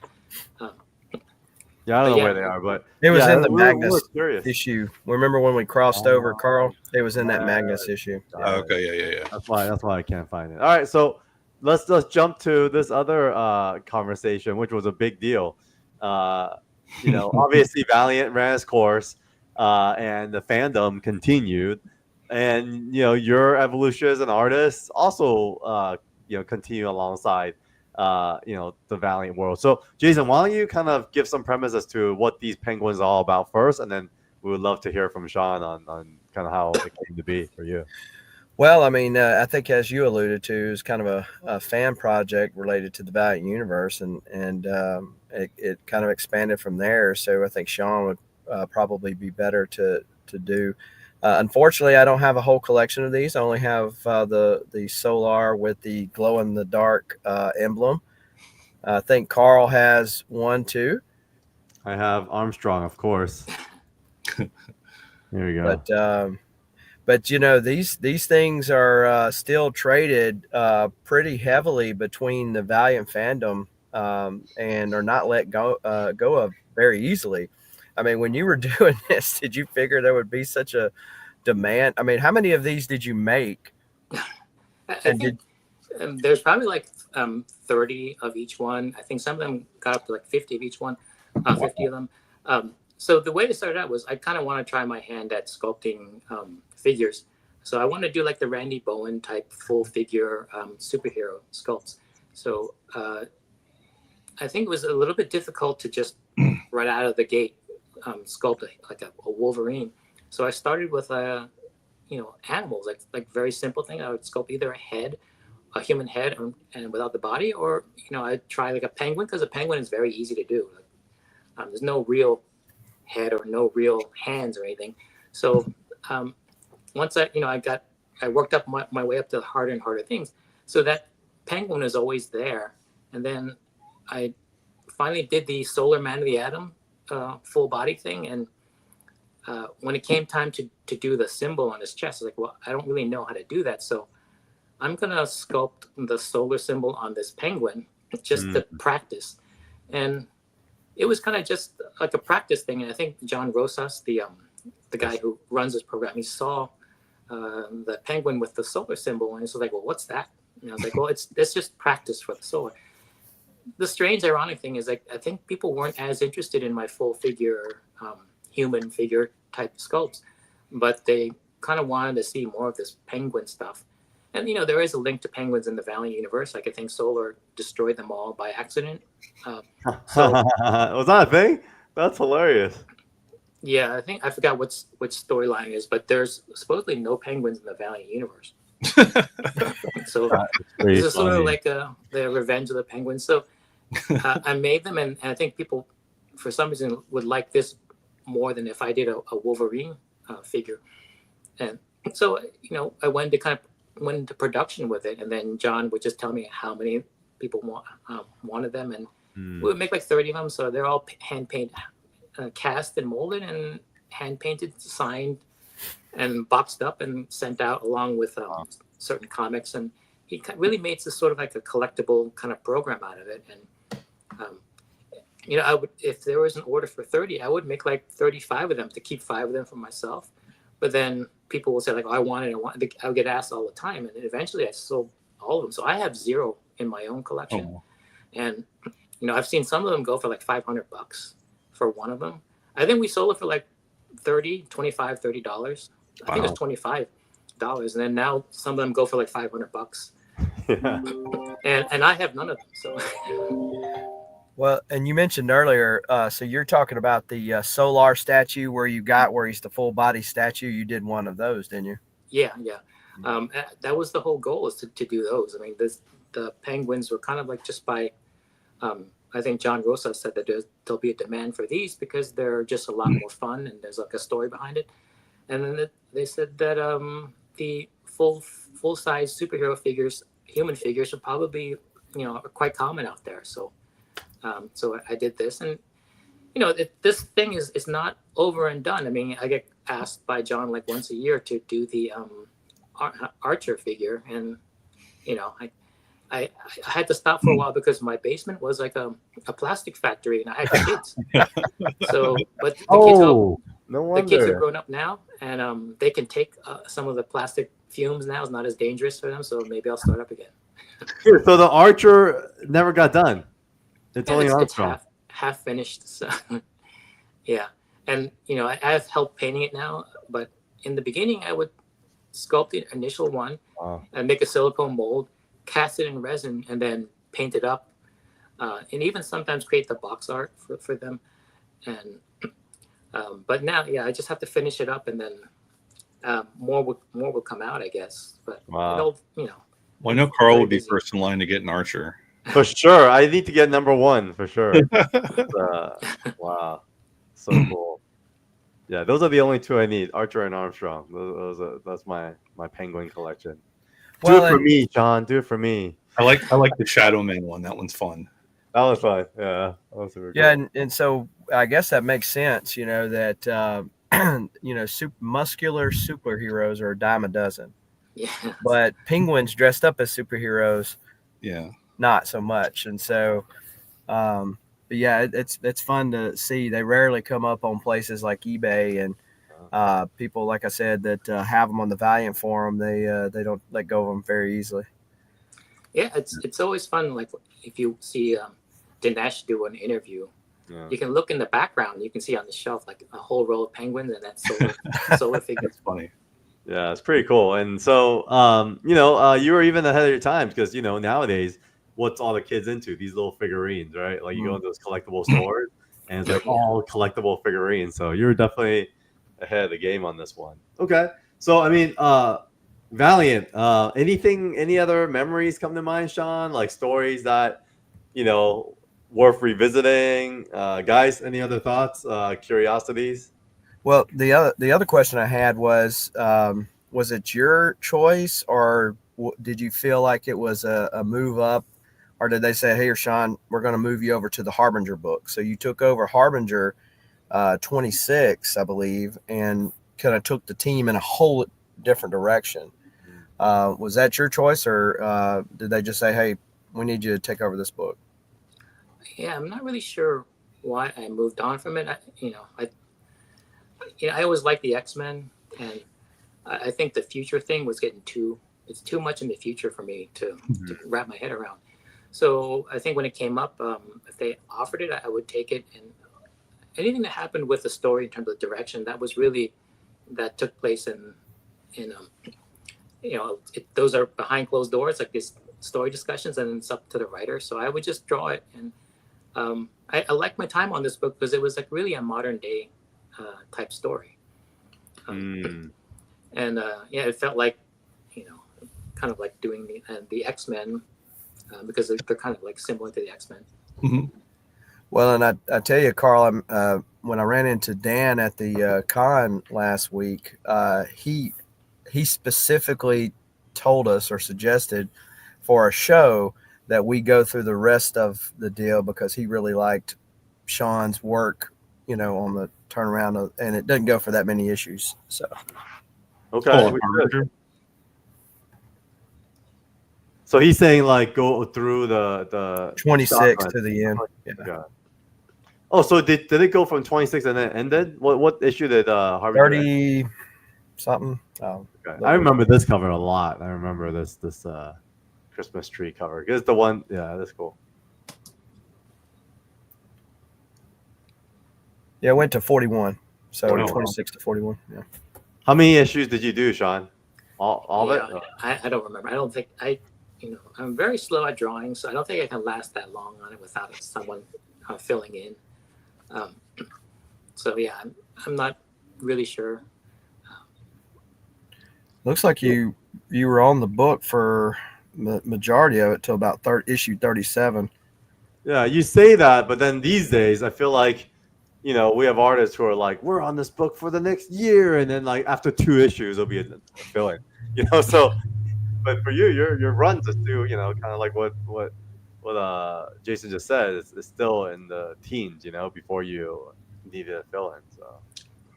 Speaker 1: Yeah, I don't know where they are, but
Speaker 3: it was in the Magnus issue. Remember when we crossed over, Carl? It was in that Magnus issue.
Speaker 2: Okay, yeah.
Speaker 1: That's why I can't find it. All right, so let's jump to this other conversation, which was a big deal. Obviously Valiant ran its course, and the fandom continued, and your evolution as an artist also continue alongside the Valiant world. So Jason, why don't you kind of give some premise as to what these penguins are all about first, and then we would love to hear from Sean on kind of how it came to be for you.
Speaker 3: Well, I mean, I think as you alluded to, it's kind of a fan project related to the Valiant universe, and it kind of expanded from there. So I think Sean would probably be better to do. Unfortunately, I don't have a whole collection of these. I only have the Solar with the glow in the dark emblem. I think Carl has one too.
Speaker 1: I have Armstrong, of course. Here we go.
Speaker 3: But these things are still traded pretty heavily between the Valiant fandom and are not let go of very easily. I mean, when you were doing this, did you figure there would be such a demand? I mean, how many of these did you make?
Speaker 4: I think there's probably like 30 of each one. I think some of them got up to like 50 of each one, 50 of them. So the way to start out was I kind of want to try my hand at sculpting figures. So I want to do like the Randy Bowen type full figure superhero sculpts. So I think it was a little bit difficult to just right out of the gate sculpt like a Wolverine. So I started with animals, like very simple thing. I would sculpt either a human head, and without the body, or I'd try like a penguin, because a penguin is very easy to do. There's no real head or no real hands or anything. So once I worked up my way up to harder and harder things. So that penguin is always there, and then I finally did the Solar Man of the Atom full body thing, and when it came time to do the symbol on his chest, I was like, well, I don't really know how to do that, so I'm gonna sculpt the solar symbol on this penguin just to practice. And it was kind of just like a practice thing. And I think John Rosas, the guy who runs this program, he saw the penguin with the solar symbol, and he was like, "Well, what's that?" And I was like, "Well, it's just practice for the solar." The strange, ironic thing is, like, I think people weren't as interested in my full figure, human figure type sculpts, but they kind of wanted to see more of this penguin stuff. And there is a link to penguins in the Valiant universe. Like, I think Solar destroyed them all by accident. So
Speaker 1: Was that a thing? That's hilarious.
Speaker 4: yeah, I forgot which storyline it is, but there's supposedly no penguins in the Valiant universe. So this is sort of like the Revenge of the Penguins. So I made them, and I think people, for some reason, would like this more than if I did a Wolverine figure. And so I went into production with it, and then John would just tell me how many people wanted them, and we would make like 30 of them. So they're all hand painted, cast and molded, and hand painted, signed, and boxed up and sent out along with certain comics. And he really made this sort of like a collectible kind of program out of it. And I would, if there was an order for 30, I would make like 35 of them to keep 5 of them for myself. But then people will say like, "Oh, I want it." I would get asked all the time, and eventually I sold all of them. So I have 0 in my own collection. And I've seen some of them go for like $500 for one of them. I think we sold it for like $30, $25, $30. I think it was $25, and then now some of them go for like $500.
Speaker 1: Yeah.
Speaker 4: And I have none of them. So
Speaker 3: Well, and you mentioned earlier, so you're talking about the Solar statue where he's the full body statue. You did one of those, didn't you?
Speaker 4: Yeah. That was the whole goal, is to do those. I mean, the penguins were kind of like just by, I think John Rosa said that there'll be a demand for these because they're just a lot more fun and there's like a story behind it. And then they said that the full size superhero figures, human figures, are probably are quite common out there. So I did this, and this thing is not over and done. I mean, I get asked by John like once a year to do the Archer figure, and I had to stop for a while because my basement was like a plastic factory, and I had kids. So, but
Speaker 1: No wonder.
Speaker 4: the kids are grown up now, and they can take some of the plastic fumes now. It's not as dangerous for them, so maybe I'll start up again.
Speaker 1: So the Archer never got done. It's only Armstrong.
Speaker 4: It's half finished. So yeah, and I have help painting it now, but in the beginning I would sculpt the initial one and make a silicone mold, cast it in resin, and then paint it up, and even sometimes create the box art for them. And but now, I just have to finish it up, and then more will come out, I guess. But
Speaker 1: wow.
Speaker 2: Well, I know Carl would be first in line to get an Archer.
Speaker 1: For sure. I need to get number 1 for sure. Wow. So cool. Yeah, those are the only 2 I need, Archer and Armstrong. That's my penguin collection. Do it for me, John. Do it for me.
Speaker 2: I like the Shadow Man one. That one's fun.
Speaker 1: That was fun. Yeah. That was super cool.
Speaker 3: Yeah, and so I guess that makes sense, that muscular superheroes are a dime a dozen.
Speaker 4: Yeah.
Speaker 3: But penguins dressed up as superheroes, not so much. And so but yeah, it's fun to see. They rarely come up on places like eBay, and people, like I said, that have them on the Valiant forum, they don't let go of them very easily.
Speaker 4: Yeah, it's always fun. Like if you see Dinesh do an interview, you can look in the background. You can see on the shelf like a whole row of penguins and that solar figure.
Speaker 2: That's funny.
Speaker 1: Yeah, it's pretty cool. And so, you were even ahead of your time because, nowadays, what's all the kids into? These little figurines, right? Like you go into those collectible stores and it's like all collectible figurines. So you're definitely ahead of the game on this one. Okay. So, I mean, Valiant, any other memories come to mind, Sean? Like stories that, worth revisiting? Guys, any other thoughts, curiosities?
Speaker 3: Well, the other question I had was it your choice, or did you feel like it was a move up, or did they say, "Hey, Sean, we're going to move you over to the Harbinger book"? So you took over Harbinger 26, I believe, and kind of took the team in a whole different direction. Was that your choice, or did they just say, "Hey, we need you to take over this book"?
Speaker 4: Yeah, I'm not really sure why I moved on from it. I always liked the X-Men, and I think the future thing was getting it's too much in the future for me to wrap my head around. So I think when it came up, if they offered it, I would take it. And anything that happened with the story in terms of direction, that took place in those are behind closed doors, like this story discussions, and it's up to the writer. So I would just draw it, and I like my time on this book because it was like really a modern day type story. And it felt like, kind of like doing the X-Men because they're kind of like similar to the X-Men.
Speaker 2: Mm-hmm.
Speaker 3: Well, and I tell you, Carl, when I ran into Dan at the con last week, he specifically told us or suggested for a show that we go through the rest of the deal because he really liked Sean's work, on the turnaround, and it doesn't go for that many issues. So,
Speaker 1: okay. So he's saying like go through the
Speaker 3: 26 to the end. Yeah.
Speaker 1: Okay. Oh, so did it go from 26 and then ended? What issue did Harvey?
Speaker 3: 30 something. Oh,
Speaker 1: okay. I remember this cover a lot. I remember this Christmas tree cover. It's the one. Yeah, that's cool.
Speaker 3: Yeah, it went to 41. So
Speaker 1: 41.
Speaker 3: 26 to 41. Yeah.
Speaker 1: How many issues did you do, Sean? All of it?
Speaker 4: I don't remember. I don't think I'm very slow at drawing, so I don't think I can last that long on it without someone filling in. So yeah, I'm not really sure.
Speaker 3: Looks like you were on the book for the majority of it till about issue 37.
Speaker 1: Yeah, you say that, but then these days I feel like, we have artists who are like, we're on this book for the next year, and then like after 2 issues it'll be a fill-in. So but for you, your runs is still, kind of like what Jason just said, it's still in the teens, before you needed a fill-in. So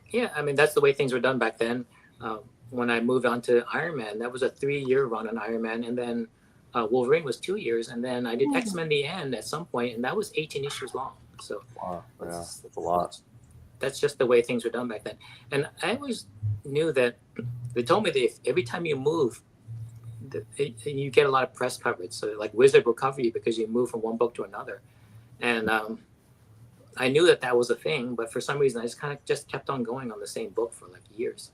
Speaker 4: yeah, I mean that's the way things were done back then. When I moved on to Iron Man, that was a 3-year run on Iron Man, and then Wolverine was 2 years, and then I did X-Men the End at some point, and that was 18 issues long. So
Speaker 1: wow, yeah, that's a lot.
Speaker 4: That's just the way things were done back then. And I always knew that they told me that if every time you move, you get a lot of press coverage. So like Wizard will cover you because you move from one book to another. And I knew that was a thing, but for some reason I just kind of kept on going on the same book for like years.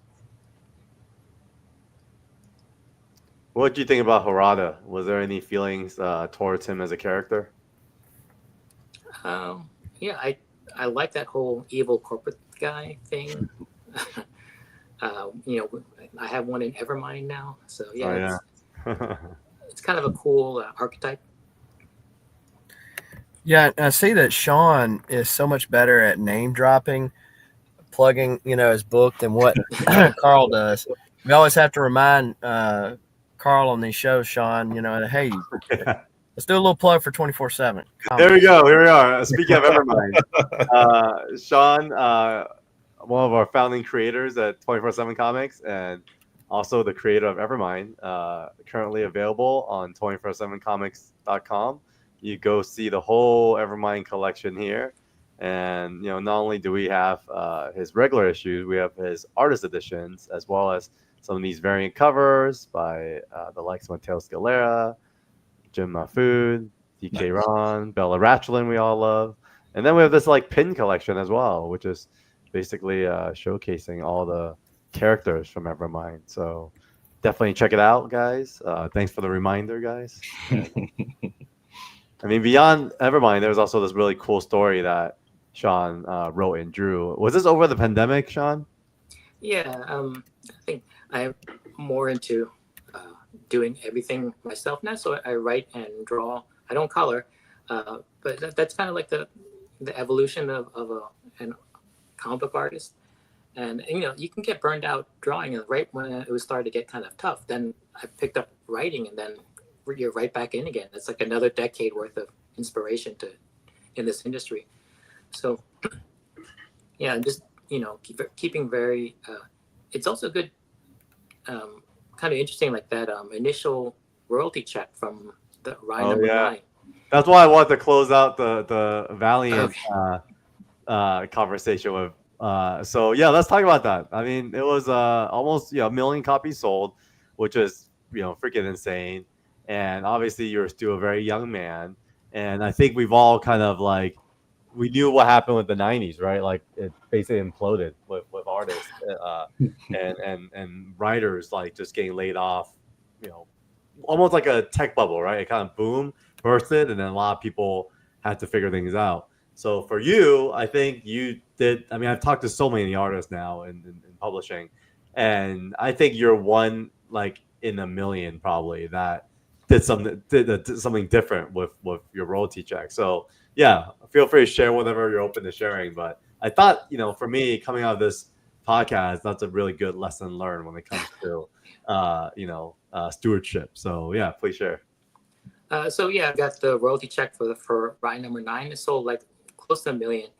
Speaker 1: What do you think about Harada? Was there any feelings towards him as a character?
Speaker 4: Yeah, I like that whole evil corporate guy thing. I have one in Evermind now, so yeah, it's kind of a cool archetype.
Speaker 3: Yeah, I see that Sean is so much better at name dropping, plugging, his book than what Carl does. We always have to remind Carl on these shows, Sean, hey, let's do a little plug for 24/7.
Speaker 1: There we go. Here we are. Speaking of Evermind, Sean, one of our founding creators at 24/7 Comics, and also the creator of Evermind, currently available on 247comics.com. You go see the whole Evermind collection here, and not only do we have his regular issues, we have his artist editions as well as some of these variant covers by the likes of Mateo Scalera, Jim Mahfood, DK Ron, Bella Ratchlin, we all love. And then we have this like pin collection as well, which is basically showcasing all the characters from Evermind. So definitely check it out, guys. Thanks for the reminder, guys. I mean, beyond Evermind, there's also this really cool story that Sean wrote and drew. Was this over the pandemic, Sean?
Speaker 4: Yeah, I think I'm more into doing everything myself now, so I write and draw. I don't color, but that's kind of like the evolution of a comic book artist. And you can get burned out drawing, and right when it was starting to get kind of tough, then I picked up writing, and then you're right back in again. It's like another decade worth of inspiration in this industry. So yeah, just keeping very. It's also good. Kind of interesting, like that initial royalty check from the RAI number 9.
Speaker 1: That's why I wanted to close out the Valiant conversation with. So yeah, let's talk about that. I mean, it was almost a million copies sold, which is freaking insane. And obviously, you're still a very young man, and I think we've all kind of like we knew what happened with the '90s, right? Like it basically imploded with artists and writers like just getting laid off, you know, almost like a tech bubble, right? It kind of boom, bursted, and then a lot of people had to figure things out. So for you, I think you did. I mean, I've talked to so many artists now in publishing, and I think you're one like in a million probably that did something different with your royalty check. So yeah, feel free to share whatever you're open to sharing. But I thought for me coming out of this podcast, that's a really good lesson learned when it comes to stewardship. So yeah, please share.
Speaker 4: So yeah, I got the royalty check for RAI number 9. It sold like close to 1 million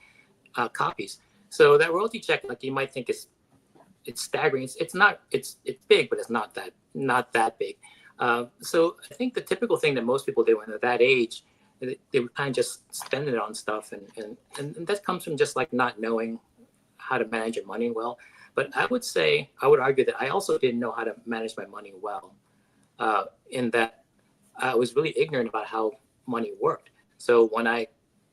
Speaker 4: copies. So that royalty check, like you might think it's staggering. It's not. It's big, but it's not that big. So I think the typical thing that most people do when they're that age, they would kind of just spend it on stuff, and that comes from just like not knowing how to manage your money well. But I would argue that I also didn't know how to manage my money well, in that I was really ignorant about how money worked. So when I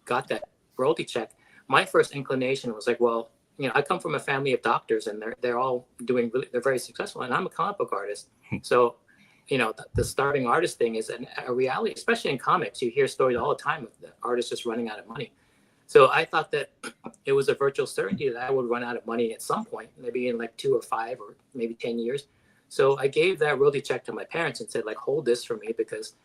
Speaker 4: got that royalty check, my first inclination was like, well, I come from a family of doctors, and they're all they're very successful, and I'm a comic book artist. So, the starving artist thing is a reality, especially in comics. You hear stories all the time of the artists just running out of money. So I thought that it was a virtual certainty that I would run out of money at some point, maybe in like 2 or 5 or maybe 10 years. So I gave that royalty check to my parents and said, like, hold this for me because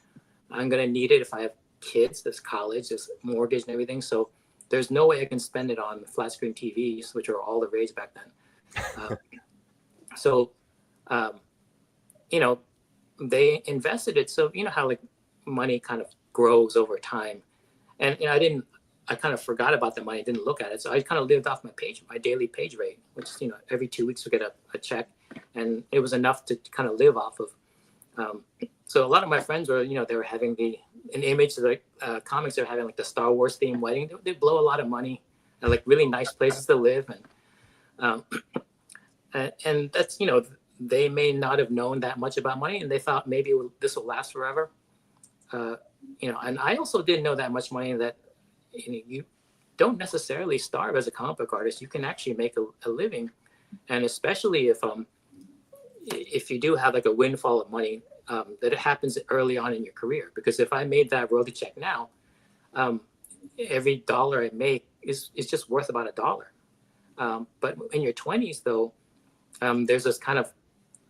Speaker 4: I'm going to need it if I have kids, there's college, there's mortgage and everything. So there's no way I can spend it on flat screen TVs, which are all the rage back then. They invested it. So, how like money kind of grows over time. And, I kind of forgot about the money, didn't look at it. So I kind of lived off my daily page rate, which is, every 2 weeks we get a check. And it was enough to kind of live off of. So a lot of my friends were, they were having an image of like comics. They're having like the Star Wars themed wedding. They blow a lot of money and like really nice places to live. And that's, they may not have known that much about money, and they thought maybe this will last forever. And I also didn't know that much money that, you don't necessarily starve as a comic book artist. You can actually make a living. And especially if you do have like a windfall of money, that it happens early on in your career. Because if I made that royalty check now, every dollar I make is just worth about $1. But in your 20s, though, there's this kind of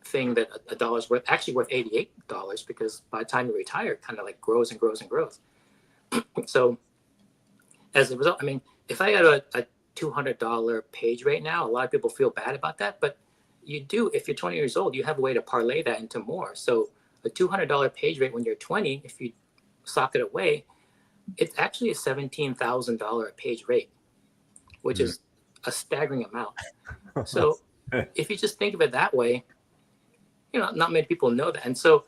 Speaker 4: thing that a dollar's worth $88 because by the time you retire, it kind of like grows and grows and grows. So as a result, if I had a $200 page rate now, a lot of people feel bad about that, but you do, if you're 20 years old, you have a way to parlay that into more. So a $200 page rate when you're 20, if you sock it away, it's actually a $17,000 a page rate, which is a staggering amount. So if you just think of it that way, not many people know that. And so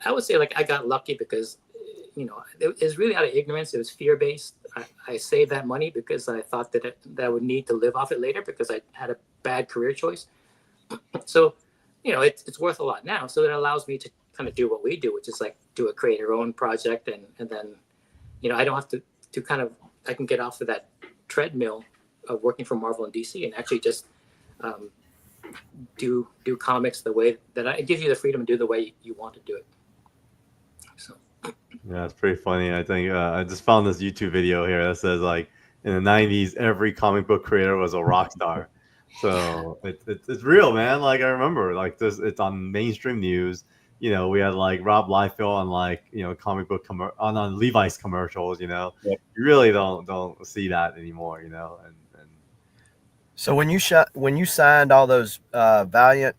Speaker 4: I would say like I got lucky because, it was really out of ignorance. It was fear-based. I saved that money because I thought that I would need to live off it later because I had a bad career choice. So, it's worth a lot now. So it allows me to kind of do what we do, which is like do a create your own project. And then, I don't have to kind of, I can get off of that treadmill of working for Marvel and DC and actually just do comics the way that it gives you the freedom to do the way you want to do it. So.
Speaker 1: Yeah, it's pretty funny. I think I just found this YouTube video here that says like in the '90s, every comic book creator was a rock star. So it's real, man. Like I remember, like this, it's on mainstream news. We had like Rob Liefeld on like comic book on Levi's commercials.
Speaker 2: Yep.
Speaker 1: You really don't see that anymore. And
Speaker 3: So when you signed all those Valiant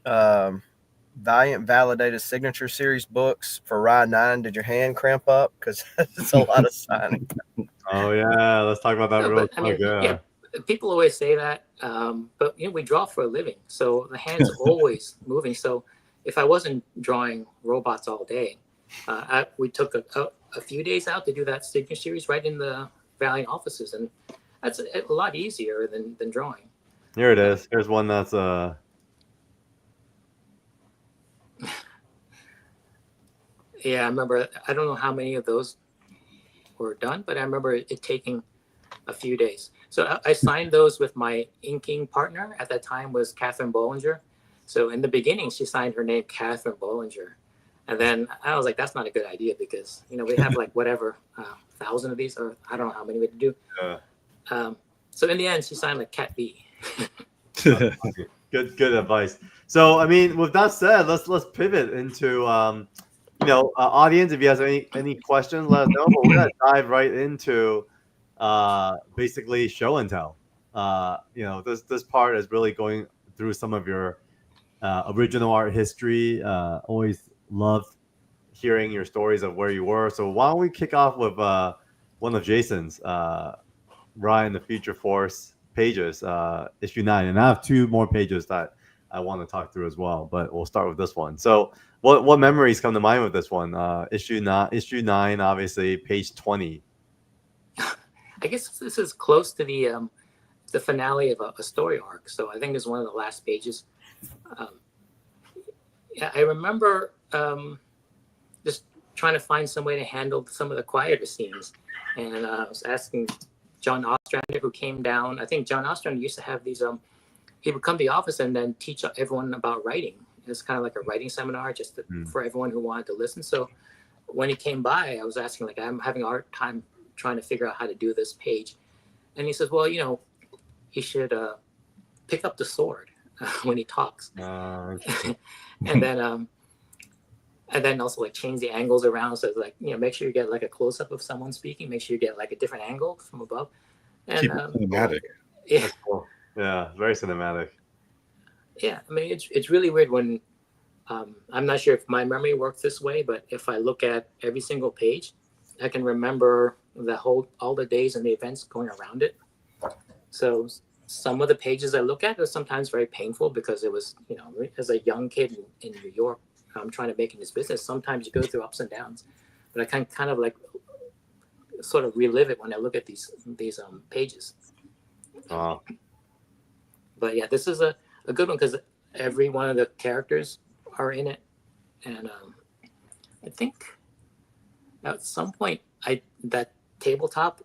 Speaker 3: validated signature series books for RAI 9, did your hand cramp up? Because it's a lot of signing.
Speaker 1: Oh yeah, let's talk about that real quick. Yeah.
Speaker 4: People always say that, but we draw for a living, so the hand's always moving. So if I wasn't drawing robots all day, we took a few days out to do that signature series right in the Valiant offices, and that's a lot easier than drawing.
Speaker 1: Here it is. Here's one that's
Speaker 4: Yeah, I remember. I don't know how many of those were done, but I remember it taking a few days. So I signed those with my inking partner at that time was Catherine Bollinger. So in the beginning, she signed her name Catherine Bollinger, and then I was like, that's not a good idea because we have like whatever 1,000 of these, or I don't know how many we had to do. So in the end, she signed like Cat B.
Speaker 1: good advice. So I mean, with that said, let's pivot into audience. If you have any questions, let us know. But we're gonna dive right into basically show and tell. This part is really going through some of your original art history. Always loved hearing your stories of where you were. So why don't we kick off with one of Jason's RAI and the Future Force pages, issue 9, and I have 2 more pages that I want to talk through as well. But we'll start with this one. So what memories come to mind with this one? Issue 9, obviously, page 20.
Speaker 4: I guess this is close to the finale of a story arc. So I think it's one of the last pages. I remember just trying to find some way to handle some of the quieter scenes. And I was asking John Ostrander, who came down. I think John Ostrander used to have these, he would come to the office and then teach everyone about writing. It's kind of like a writing seminar just for everyone who wanted to listen. So when he came by, I was asking, like, I'm having a hard time trying to figure out how to do this page. And he says, well, he should pick up the sword when he talks. And then also like change the angles around. So it's like, make sure you get like a close up of someone speaking, make sure you get like a different angle from above. And
Speaker 2: keep it cinematic.
Speaker 4: Yeah.
Speaker 1: Cool. Yeah, very cinematic.
Speaker 4: Yeah. I mean, it's really weird when, I'm not sure if my memory works this way, but if I look at every single page, I can remember all the days and the events going around it. So some of the pages I look at are sometimes very painful because it was, as a young kid in New York, trying to make in this business. Sometimes you go through ups and downs, but I can kind of like sort of relive it when I look at these pages.
Speaker 1: Wow.
Speaker 4: But yeah, this is a good one because every one of the characters are in it, and I think at some point that tabletop,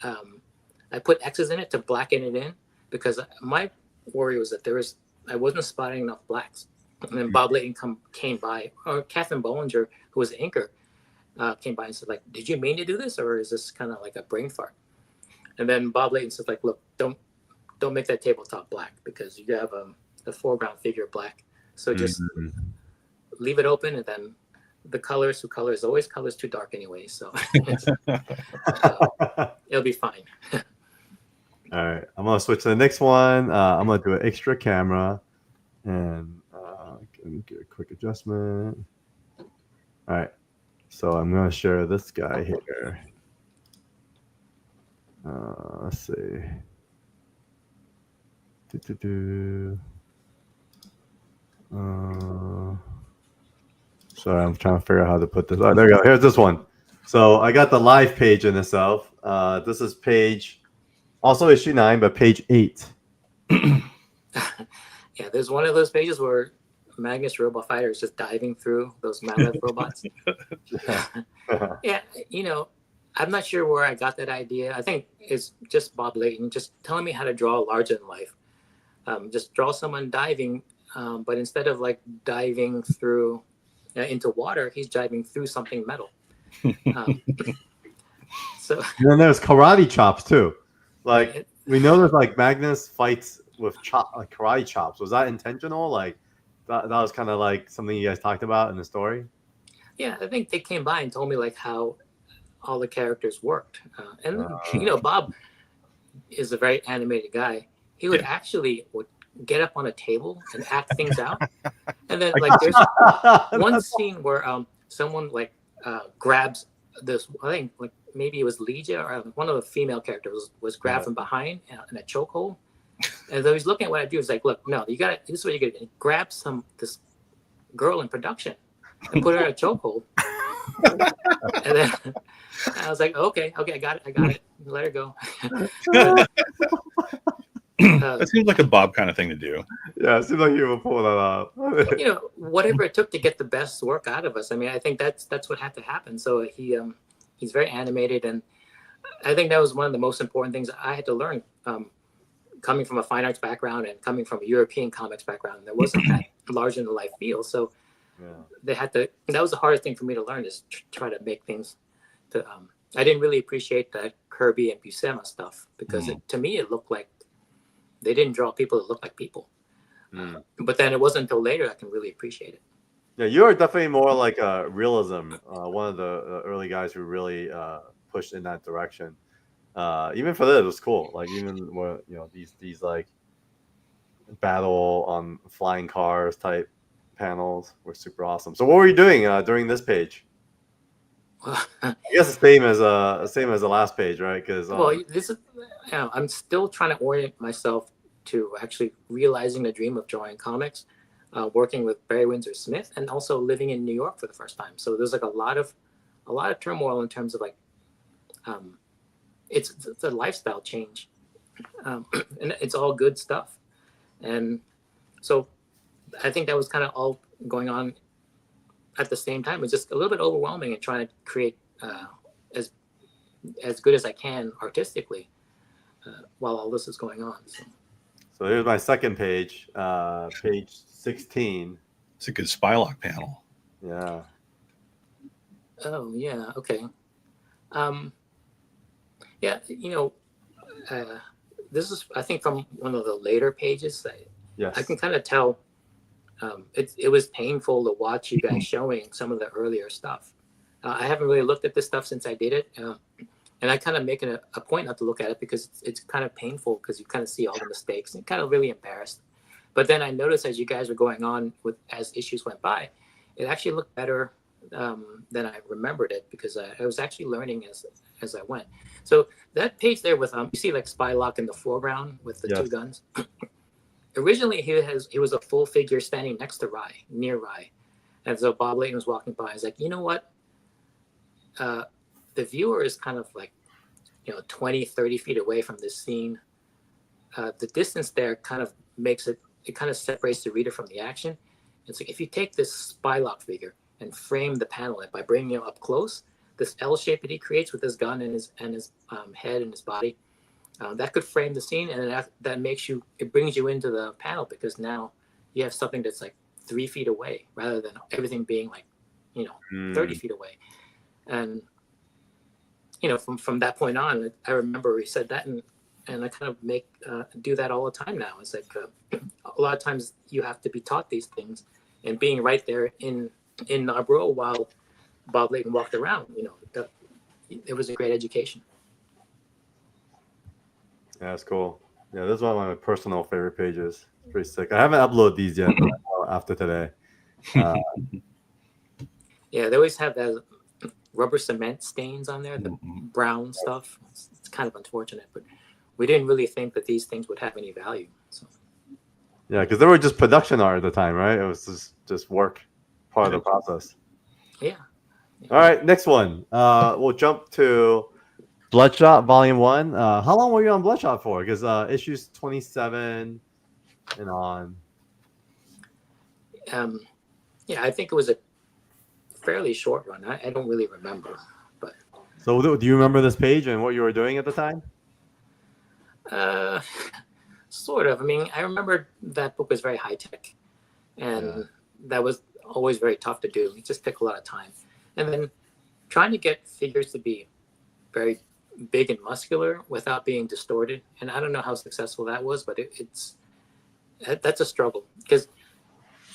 Speaker 4: I put X's in it to blacken it in because my worry was that I wasn't spotting enough blacks. And then Bob Layton came by, or Catherine Bollinger, who was the inker, came by and said, like, did you mean to do this, or is this kind of like a brain fart? And then Bob Layton said, like, look, don't make that tabletop black because you have the foreground figure black. So just leave it open, and then the colors always colors too dark anyway. So it'll be fine.
Speaker 1: All right, I'm gonna switch to the next one. I'm gonna do an extra camera, and let me get a quick adjustment. All right, so I'm gonna share this guy here. Let's see. Sorry, I'm trying to figure out how to put this. Oh, there we go. Here's this one. So I got the live page in itself. This is page, also issue 9, but page 8.
Speaker 4: Yeah, there's one of those pages where Magnus Robot Fighter is just diving through those Mallet robots. Yeah, I'm not sure where I got that idea. I think it's just Bob Layton just telling me how to draw larger than life. Just draw someone diving, but instead of like diving through into water, he's diving through something metal. So
Speaker 1: and then there's karate chops too. Like we know there's like Magnus fights with karate chops. Was that intentional? Like that was kind of like something you guys talked about in the story?
Speaker 4: Yeah, I think they came by and told me like how all the characters worked. And Bob is a very animated guy. He would actually get up on a table and act things out. And then like there's one scene where someone like grabs this, I think like maybe it was Legia or one of the female characters was grabbed from behind in a chokehold. And so he's looking at what I do. He's like, look, no, you got this is what you got to grab this girl in production and put her in a chokehold. And then I was like, okay, I got it. Let her go.
Speaker 2: That seems like a Bob kind of thing to do.
Speaker 1: Yeah, it seems like you would pull that off.
Speaker 4: Whatever it took to get the best work out of us. I mean, I think that's what had to happen. So he's very animated, and I think that was one of the most important things I had to learn. Coming from a fine arts background and coming from a European comics background, there wasn't that larger than life feel. So they had to. That was the hardest thing for me to learn, is try to make things. I didn't really appreciate that Kirby and Buscema stuff because to me it looked like they didn't draw people that looked like people. But then it wasn't until later I can really appreciate it.
Speaker 1: Yeah, you are definitely more like a realism. One of the early guys who really pushed in that direction. Even for this, it was cool. Like even where these like battle on flying cars type panels were super awesome. So what were you doing during this page? I guess the same as the last page, right? Because
Speaker 4: this is I'm still trying to orient myself to actually realizing the dream of drawing comics, working with Barry Windsor Smith, and also living in New York for the first time. So there's like a lot of turmoil in terms of like it's a lifestyle change, and it's all good stuff. And so I think that was kind of all going on at the same time. It's just a little bit overwhelming and trying to create as good as I can artistically while all this is going on.
Speaker 1: So here's my second page, page 16.
Speaker 2: It's a good Spylock panel.
Speaker 1: Yeah.
Speaker 4: Oh yeah. Okay. Yeah. This is, I think, from one of the later pages.
Speaker 1: Yes.
Speaker 4: I can kind of tell. It was painful to watch you guys showing some of the earlier stuff. I haven't really looked at this stuff since I did it, and I kind of make it a point not to look at it because it's kind of painful because you kind of see all the mistakes and kind of really embarrassed. But then I noticed as you guys were going on as issues went by, it actually looked better than I remembered it because I was actually learning as I went. So that page there with you see like Spylock in the foreground with the two guns. Originally, he was a full figure standing next to RAI, near RAI. And so Bob Layton was walking by. He's like, you know what? The viewer is kind of like, 20, 30 feet away from this scene. The distance there kind of makes it kind of separates the reader from the action. It's like if you take this Spylock figure and frame the panel by bringing it up close, this L shape that he creates with his gun and his head and his body, that could frame the scene, and that makes it brings you into the panel because now you have something that's like 3 feet away rather than everything being like 30 feet away. And from that point on, I remember he said that, and I kind of do that all the time now. It's like a lot of times you have to be taught these things, and being right there in Narborough while Bob Layton walked around, it was a great education.
Speaker 1: Yeah, that's cool. Yeah, this is one of my personal favorite pages. It's pretty sick. I haven't uploaded these yet after today.
Speaker 4: Yeah, they always have that rubber cement stains on there, the brown stuff. It's kind of unfortunate, but we didn't really think that these things would have any value. So.
Speaker 1: Yeah, because they were just production art at the time, right? It was just work, part of the process.
Speaker 4: Yeah.
Speaker 1: All right, next one. We'll jump to Bloodshot Volume 1. How long were you on Bloodshot for? Because issues 27 and on.
Speaker 4: Yeah, I think it was a fairly short run. I don't really remember, but.
Speaker 1: So do you remember this page and what you were doing at the time?
Speaker 4: Sort of. I mean, I remember that book was very high tech, and that was always very tough to do. It just took a lot of time, and then trying to get figures to be very big and muscular without being distorted. And I don't know how successful that was, but that's a struggle because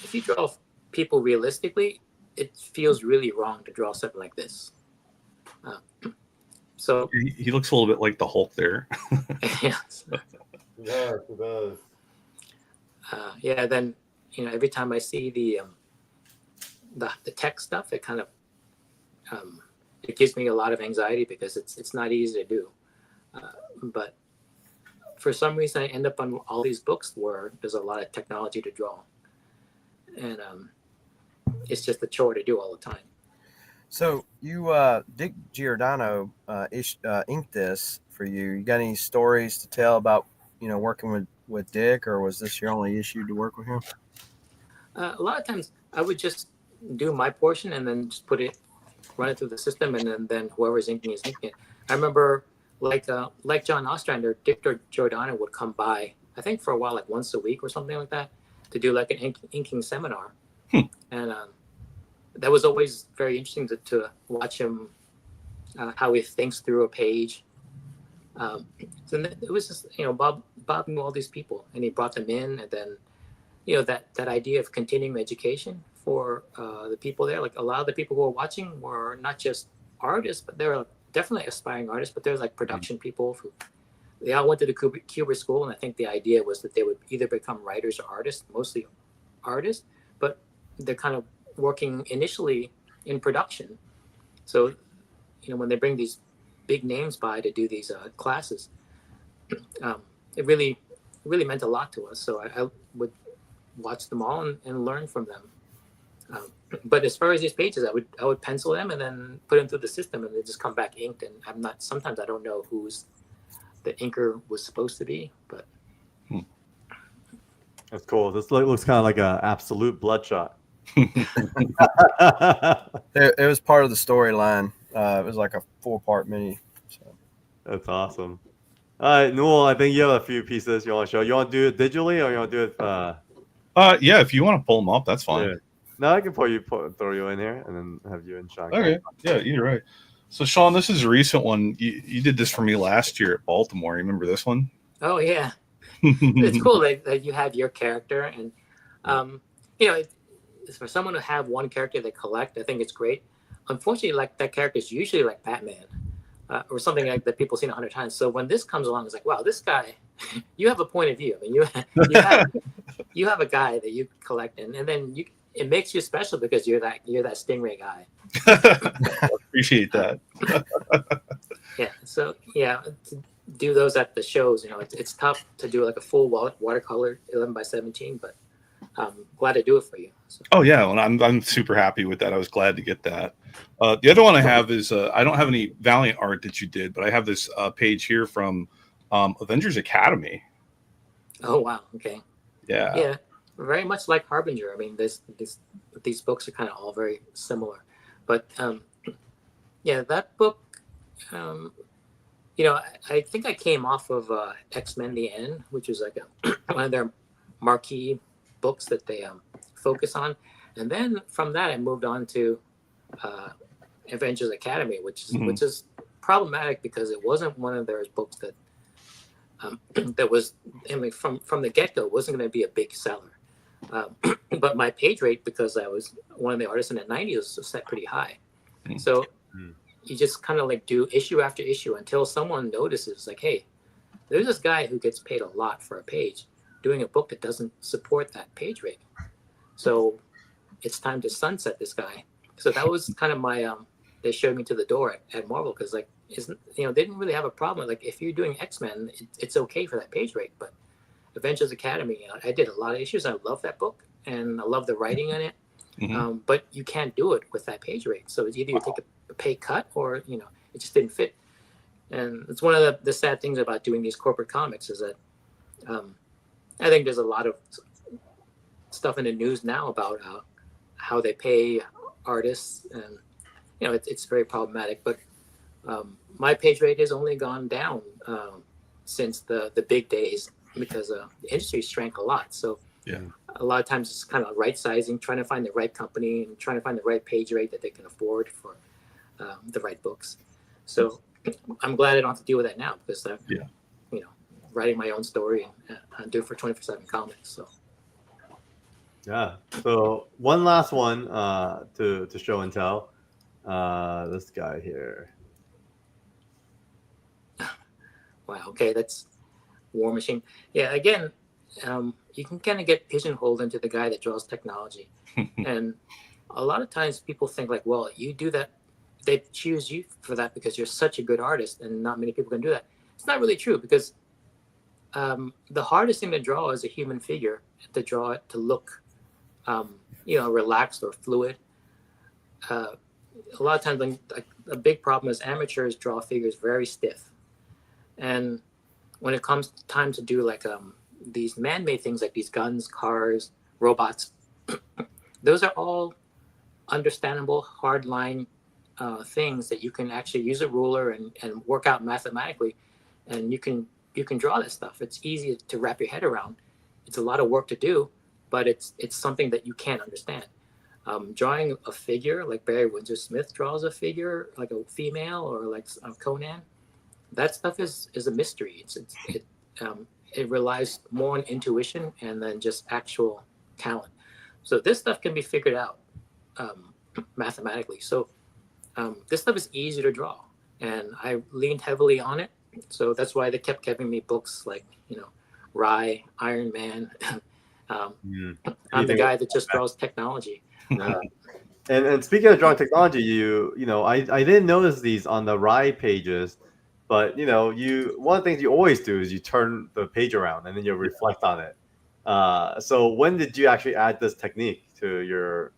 Speaker 4: if you draw people realistically, it feels really wrong to draw something like this. So
Speaker 2: he looks a little bit like the Hulk there.
Speaker 4: Yes.
Speaker 1: Yeah, it does.
Speaker 4: Yeah. Then every time I see the tech stuff, it kind of it gives me a lot of anxiety because it's not easy to do. But for some reason, I end up on all these books where there's a lot of technology to draw, and it's just a chore to do all the time.
Speaker 3: So you, Dick Giordano, inked this for you. You got any stories to tell about, working with Dick, or was this your only issue to work with him?
Speaker 4: A lot of times I would just do my portion and then just run it through the system, and then whoever's inking is inking it. I remember like John Ostrander, Dick Giordano would come by, I think for a while, like once a week or something like that, to do like an inking seminar. And that was always very interesting to watch him, how he thinks through a page. So it was just, Bob knew all these people, and he brought them in, and then, that idea of continuing education for the people there. Like a lot of the people who were watching were not just artists, but they were definitely aspiring artists, but there's like production people who, they all went to the Kubrick school, and I think the idea was that they would either become writers or artists, mostly artists, but they're kind of working initially in production. So, when they bring these big names by to do these classes, it really meant a lot to us. So I would watch them all and learn from them. But as far as these pages, I would pencil them and then put them through the system, and they just come back inked. And sometimes I don't know who's the inker was supposed to be, but.
Speaker 1: That's cool. This looks kind of like an absolute bloodshot.
Speaker 3: It was part of the storyline. It was like a 4-part mini. So.
Speaker 1: That's awesome. All right, Newell, I think you have a few pieces you want to show. You want to do it digitally, or you want to do it?
Speaker 2: Yeah, if you want to pull them up, that's fine.
Speaker 1: Yeah. No, I can throw you in here, and then have you and Sean.
Speaker 2: Okay. Yeah, either way. So, Sean, this is a recent one. You did this for me last year at Baltimore. You remember this one?
Speaker 4: Oh yeah, it's cool that you have your character, and for someone to have one character they collect, I think it's great. Unfortunately, like that character is usually like Batman, or something like that people seen 100 times. So when this comes along, it's like, wow, this guy, you have a point of view. I mean, you have a guy that you collect, and then it makes you special because you're that Stingray guy.
Speaker 2: Appreciate that.
Speaker 4: Yeah. So yeah, to do those at the shows, it's tough to do like a full watercolor 11x17, but I'm glad to do it for you. So.
Speaker 2: Oh yeah, well, I'm super happy with that. I was glad to get that. The other one I have is I don't have any Valiant art that you did, but I have this page here from Avengers Academy.
Speaker 4: Oh wow! Okay.
Speaker 2: Yeah.
Speaker 4: Yeah, very much like Harbinger. I mean, these books are kind of all very similar, but yeah, that book. I think I came off of X-Men: The End, which is like one of their marquee books that they focus on, and then from that I moved on to Avengers Academy, which is problematic because it wasn't one of their books that that was, I mean, from the get-go wasn't going to be a big seller, but my page rate, because I was one of the artists in the 90s, was set pretty high. So you just kind of like do issue after issue until someone notices, like, hey, there's this guy who gets paid a lot for a page doing a book that doesn't support that page rate. So it's time to sunset this guy. So that was kind of my, they showed me to the door at Marvel, because like, they didn't really have a problem. Like if you're doing X-Men, it's okay for that page rate, but Avengers Academy, I did a lot of issues. I love that book and I love the writing in it. But you can't do it with that page rate. So it's either you take a pay cut or, it just didn't fit. And it's one of the sad things about doing these corporate comics is that I think there's a lot of stuff in the news now about how they pay artists, and it's very problematic. But my page rate has only gone down since the big days, because the industry shrank a lot. So
Speaker 2: yeah,
Speaker 4: a lot of times it's kind of right sizing, trying to find the right company and trying to find the right page rate that they can afford for the right books. So I'm glad I don't have to deal with that now, because I'm writing my own story and do it for 24/7 Comics. So
Speaker 1: yeah. So one last one to show and tell. This guy here.
Speaker 4: wow. Okay, that's War Machine. Yeah. Again, you can kind of get pigeonholed into the guy that draws technology, and a lot of times people think like, well, you do that. They choose you for that because you're such a good artist, and not many people can do that. It's not really true, because the hardest thing to draw is a human figure. To draw it to look, relaxed or fluid. a lot of times when a big problem is amateurs draw figures very stiff, and when it comes time to do like these man-made things like these guns, cars, robots, those are all understandable hard line things that you can actually use a ruler and work out mathematically, and you can draw this stuff. It's easy to wrap your head around. It's a lot of work to do, but it's something that you can't understand. Drawing a figure like Barry Windsor Smith draws a figure like a female, or like Conan, that stuff is a mystery. It relies more on intuition and then just actual talent. So this stuff can be figured out mathematically. So this stuff is easy to draw, and I leaned heavily on it. So that's why they kept giving me books like, RAI, Iron Man. I'm the guy that just draws technology.
Speaker 1: And speaking of drawing technology, I didn't notice these on the RAI pages, but one of the things you always do is you turn the page around and then you reflect on it. So when did you actually add this technique to your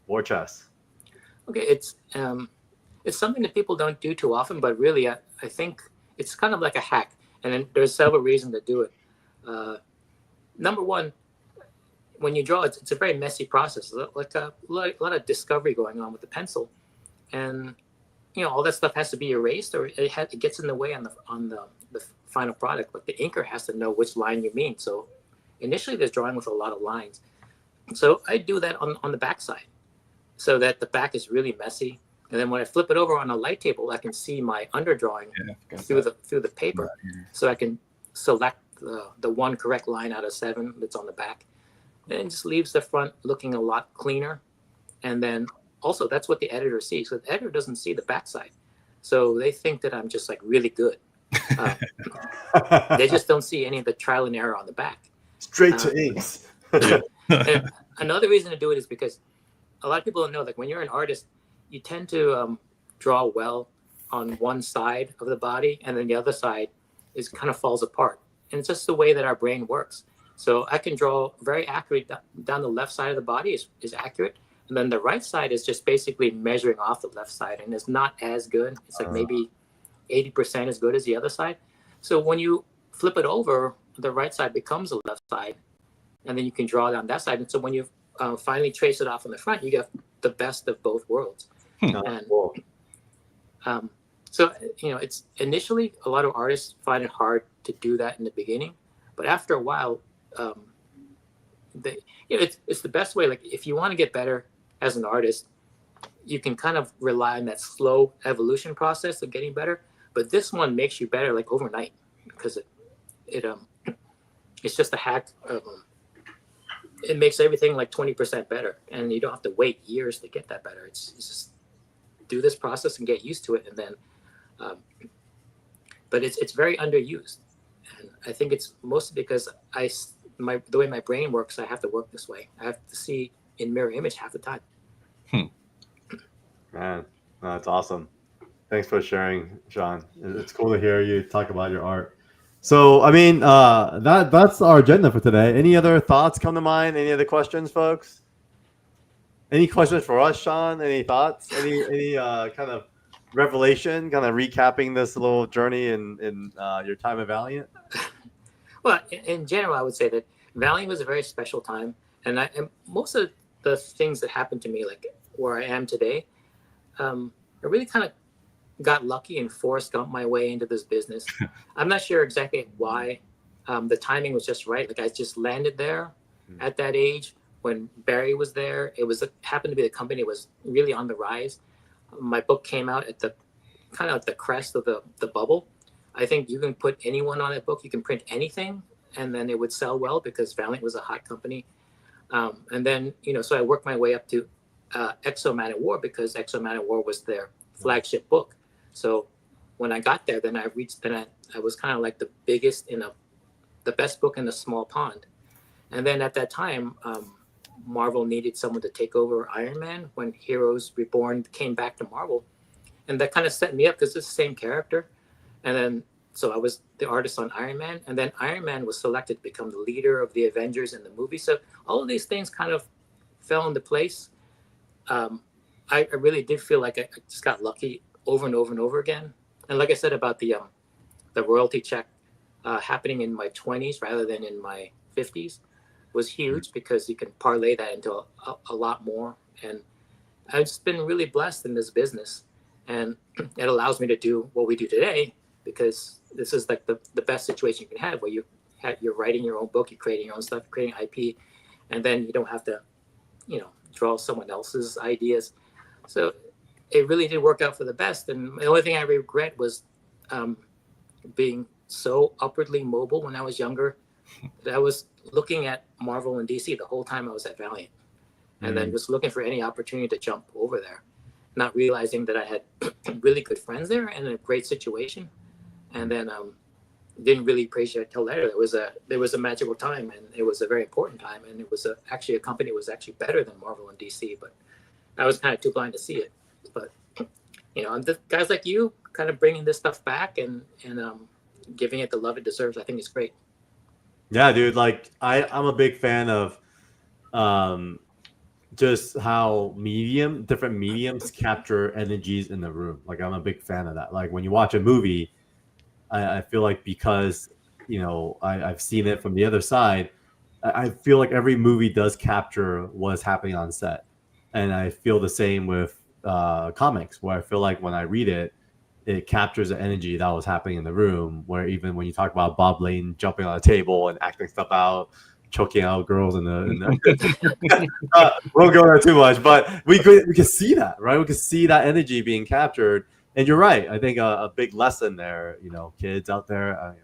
Speaker 1: war chest?
Speaker 4: Okay, it's something that people don't do too often, but really I think it's kind of like a hack, and then there's several reasons to do it. Number one, when you draw, it's a very messy process, like a lot of discovery going on with the pencil, and all that stuff has to be erased, or it gets in the way on the final product. Like the inker has to know which line you mean. So initially, there's drawing with a lot of lines. So I do that on the back side, so that the back is really messy. And then when I flip it over on a light table, I can see my underdrawing through the paper, so I can select the one correct line out of 7 that's on the back. And it just leaves the front looking a lot cleaner. And then also that's what the editor sees. So the editor doesn't see the backside, so they think that I'm just like really good. They just don't see any of the trial and error on the back.
Speaker 1: Straight to inks.
Speaker 4: And another reason to do it is because a lot of people don't know, like when you're an artist, you tend to draw well on one side of the body, and then the other side is kind of falls apart. And it's just the way that our brain works. So I can draw very accurate down the left side of the body is accurate. And then the right side is just basically measuring off the left side, and it's not as good. It's like maybe 80% as good as the other side. So when you flip it over, the right side becomes the left side, and then you can draw down that side. And so when you finally trace it off on the front, you get the best of both worlds. And so it's initially a lot of artists find it hard to do that in the beginning, but after a while, it's the best way. Like if you want to get better as an artist, you can kind of rely on that slow evolution process of getting better. But this one makes you better like overnight, because it's just a hack. It makes everything like 20% better, and you don't have to wait years to get that better. It's just do this process and get used to it, and then. But it's very underused, and I think it's mostly because the way my brain works, I have to work this way. I have to see in mirror image half the time.
Speaker 1: Man, that's awesome. Thanks for sharing, Sean. It's cool to hear you talk about your art. So, I mean, that's our agenda for today. Any other thoughts come to mind? Any other questions, folks? Any questions for us, Sean? Any thoughts? Any kind of revelation, kind of recapping this little journey in your time at Valiant?
Speaker 4: Well, in general, I would say that Valiant was a very special time, and most of the things that happened to me, like where I am today, I really kind of got lucky and Forrest Gumped my way into this business. I'm not sure exactly why. The timing was just right. Like I just landed there at that age when Barry was there. It happened to be the company was really on the rise. My book came out at the kind of at the crest of the bubble. I think you can put anyone on that book. You can print anything, and then it would sell well because Valiant was a hot company. And then so I worked my way up to Exo Man at War, because Exo Man at War was their flagship book. So when I got there, then I was kind of like the biggest the best book in a small pond. And then at that time, Marvel needed someone to take over Iron Man when Heroes Reborn came back to Marvel. And that kind of set me up because it's the same character. And then, so I was the artist on Iron Man. And then Iron Man was selected to become the leader of the Avengers in the movie. So all of these things kind of fell into place. I really did feel like I just got lucky over and over and over again. And like I said about the royalty check happening in my 20s rather than in my 50s was huge because you can parlay that into a lot more. And I've just been really blessed in this business, and it allows me to do what we do today because this is like the best situation you can have where you're writing your own book, you're creating your own stuff, creating IP, and then you don't have to, draw someone else's ideas. So it really did work out for the best. And the only thing I regret was being so upwardly mobile when I was younger that I was looking at Marvel and DC the whole time I was at Valiant, and then just looking for any opportunity to jump over there, not realizing that I had really good friends there and a great situation, and then didn't really appreciate it till later. There was a magical time, and it was a very important time, and it was actually a company that was actually better than Marvel and DC, but I was kind of too blind to see it. But and the guys like you kind of bringing this stuff back and giving it the love it deserves, I think is great.
Speaker 1: Yeah, dude. Like I'm a big fan of just how different mediums capture energies in the room. Like I'm a big fan of that. Like when you watch a movie, I feel like because I've seen it from the other side, I feel like every movie does capture what's happening on set, and I feel the same with comics, where I feel like when I read it, it captures the energy that was happening in the room. Where even when you talk about Bob Lane jumping on a table and acting stuff out, choking out girls in the we won't go there too much, but we could see that, right? We could see that energy being captured. And you're right. I think a big lesson there, kids out there,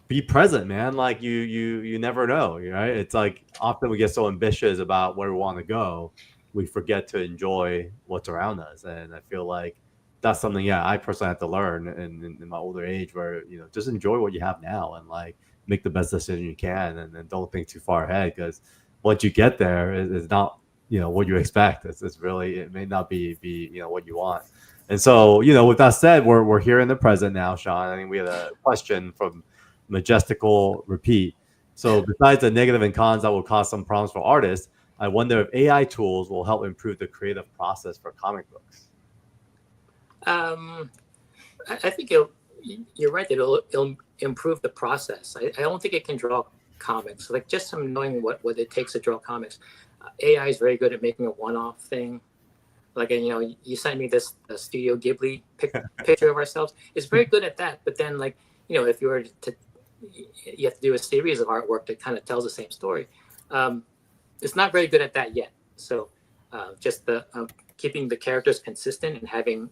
Speaker 1: be present, man. Like you never know, right? It's like often we get so ambitious about where we want to go, we forget to enjoy what's around us. And I feel like that's something, I personally have to learn in my older age, where just enjoy what you have now and like make the best decision you can, and don't think too far ahead, because once you get there, it's not what you expect. It's really, it may not be what you want. And so with that said, we're here in the present now, Sean. I think we had a question from Majestical Repeat. So besides the negative and cons that will cause some problems for artists, I wonder if AI tools will help improve the creative process for comic books.
Speaker 4: I think you're right that it'll improve the process. I don't think it can draw comics. Like just from knowing what it takes to draw comics, AI is very good at making a one-off thing. Like you sent me this Studio Ghibli picture of ourselves. It's very good at that. But then if you were to, you have to do a series of artwork that kind of tells the same story. It's not very good at that yet. So just the keeping the characters consistent and having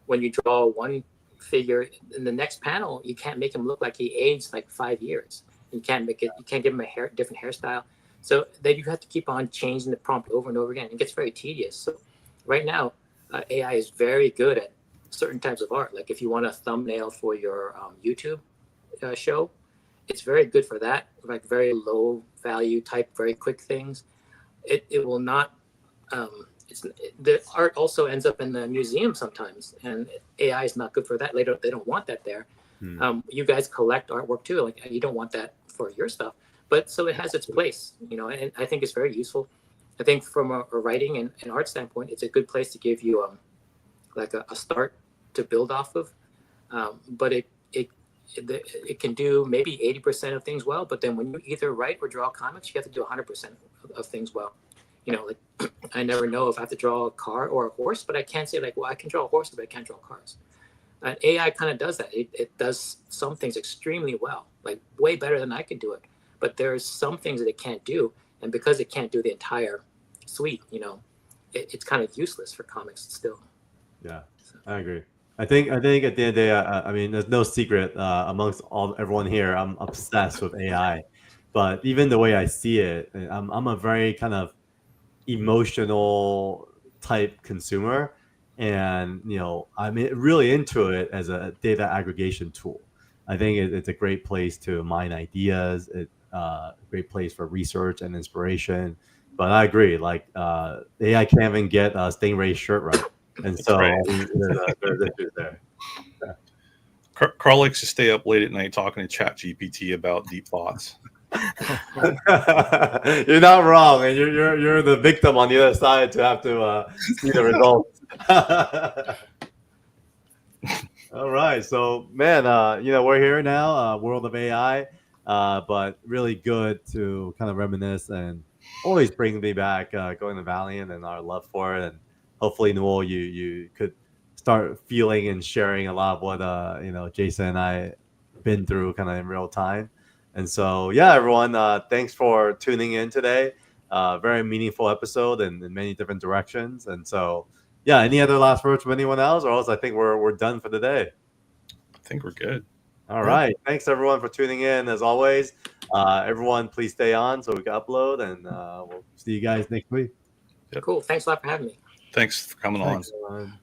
Speaker 4: when you draw one figure in the next panel, you can't make him look like he aged like 5 years. You can't give him a different hairstyle. So then you have to keep on changing the prompt over and over again. It gets very tedious. So right now, AI is very good at certain types of art. Like if you want a thumbnail for your YouTube show, it's very good for that. Like very low value type, very quick things. It will not. The art also ends up in the museum sometimes, and AI is not good for that. They don't want that there. You guys collect artwork too. Like you don't want that for your stuff, but so it has its place, and I think it's very useful. I think from a writing and art standpoint, it's a good place to give you like a start to build off of. But it can do maybe 80% of things well, but then when you either write or draw comics, you have to do 100% of things well. Like I never know if I have to draw a car or a horse, but I can't say like, well, I can draw a horse, but I can't draw cars. And AI kind of does that. It does some things extremely well, like way better than I can do it. But there's some things that it can't do, and because it can't do the entire suite, it's kind of useless for comics still.
Speaker 1: Yeah, I agree. I think at the end of the day, I mean, there's no secret amongst everyone here. I'm obsessed with AI, but even the way I see it, I'm a very kind of emotional type consumer, and I'm really into it as a data aggregation tool. I think it's a great place to mine ideas. It's a great place for research and inspiration. But I agree, like AI can't even get Stingray's shirt right, and so
Speaker 2: right.
Speaker 1: there's issues there.
Speaker 2: Carl likes to stay up late at night talking to Chat GPT about deep thoughts.
Speaker 1: You're not wrong, and you're the victim on the other side to have to see the results. All right, so man, we're here now, world of AI, but really good to kind of reminisce and always bring me back going to Valiant and our love for it, and hopefully, Noel, you could start feeling and sharing a lot of what Jason and I been through kind of in real time. And so, yeah, everyone, thanks for tuning in today. Very meaningful episode in many different directions. And so, yeah, any other last words from anyone else, or else I think we're done for the day.
Speaker 2: I think we're good.
Speaker 1: All right. Thanks everyone for tuning in. As always, everyone, please stay on so we can upload, and we'll see you guys next week.
Speaker 2: Yep.
Speaker 4: Cool. Thanks a lot for having me.
Speaker 2: Thanks for coming
Speaker 1: Thanks,
Speaker 2: on.
Speaker 1: everyone.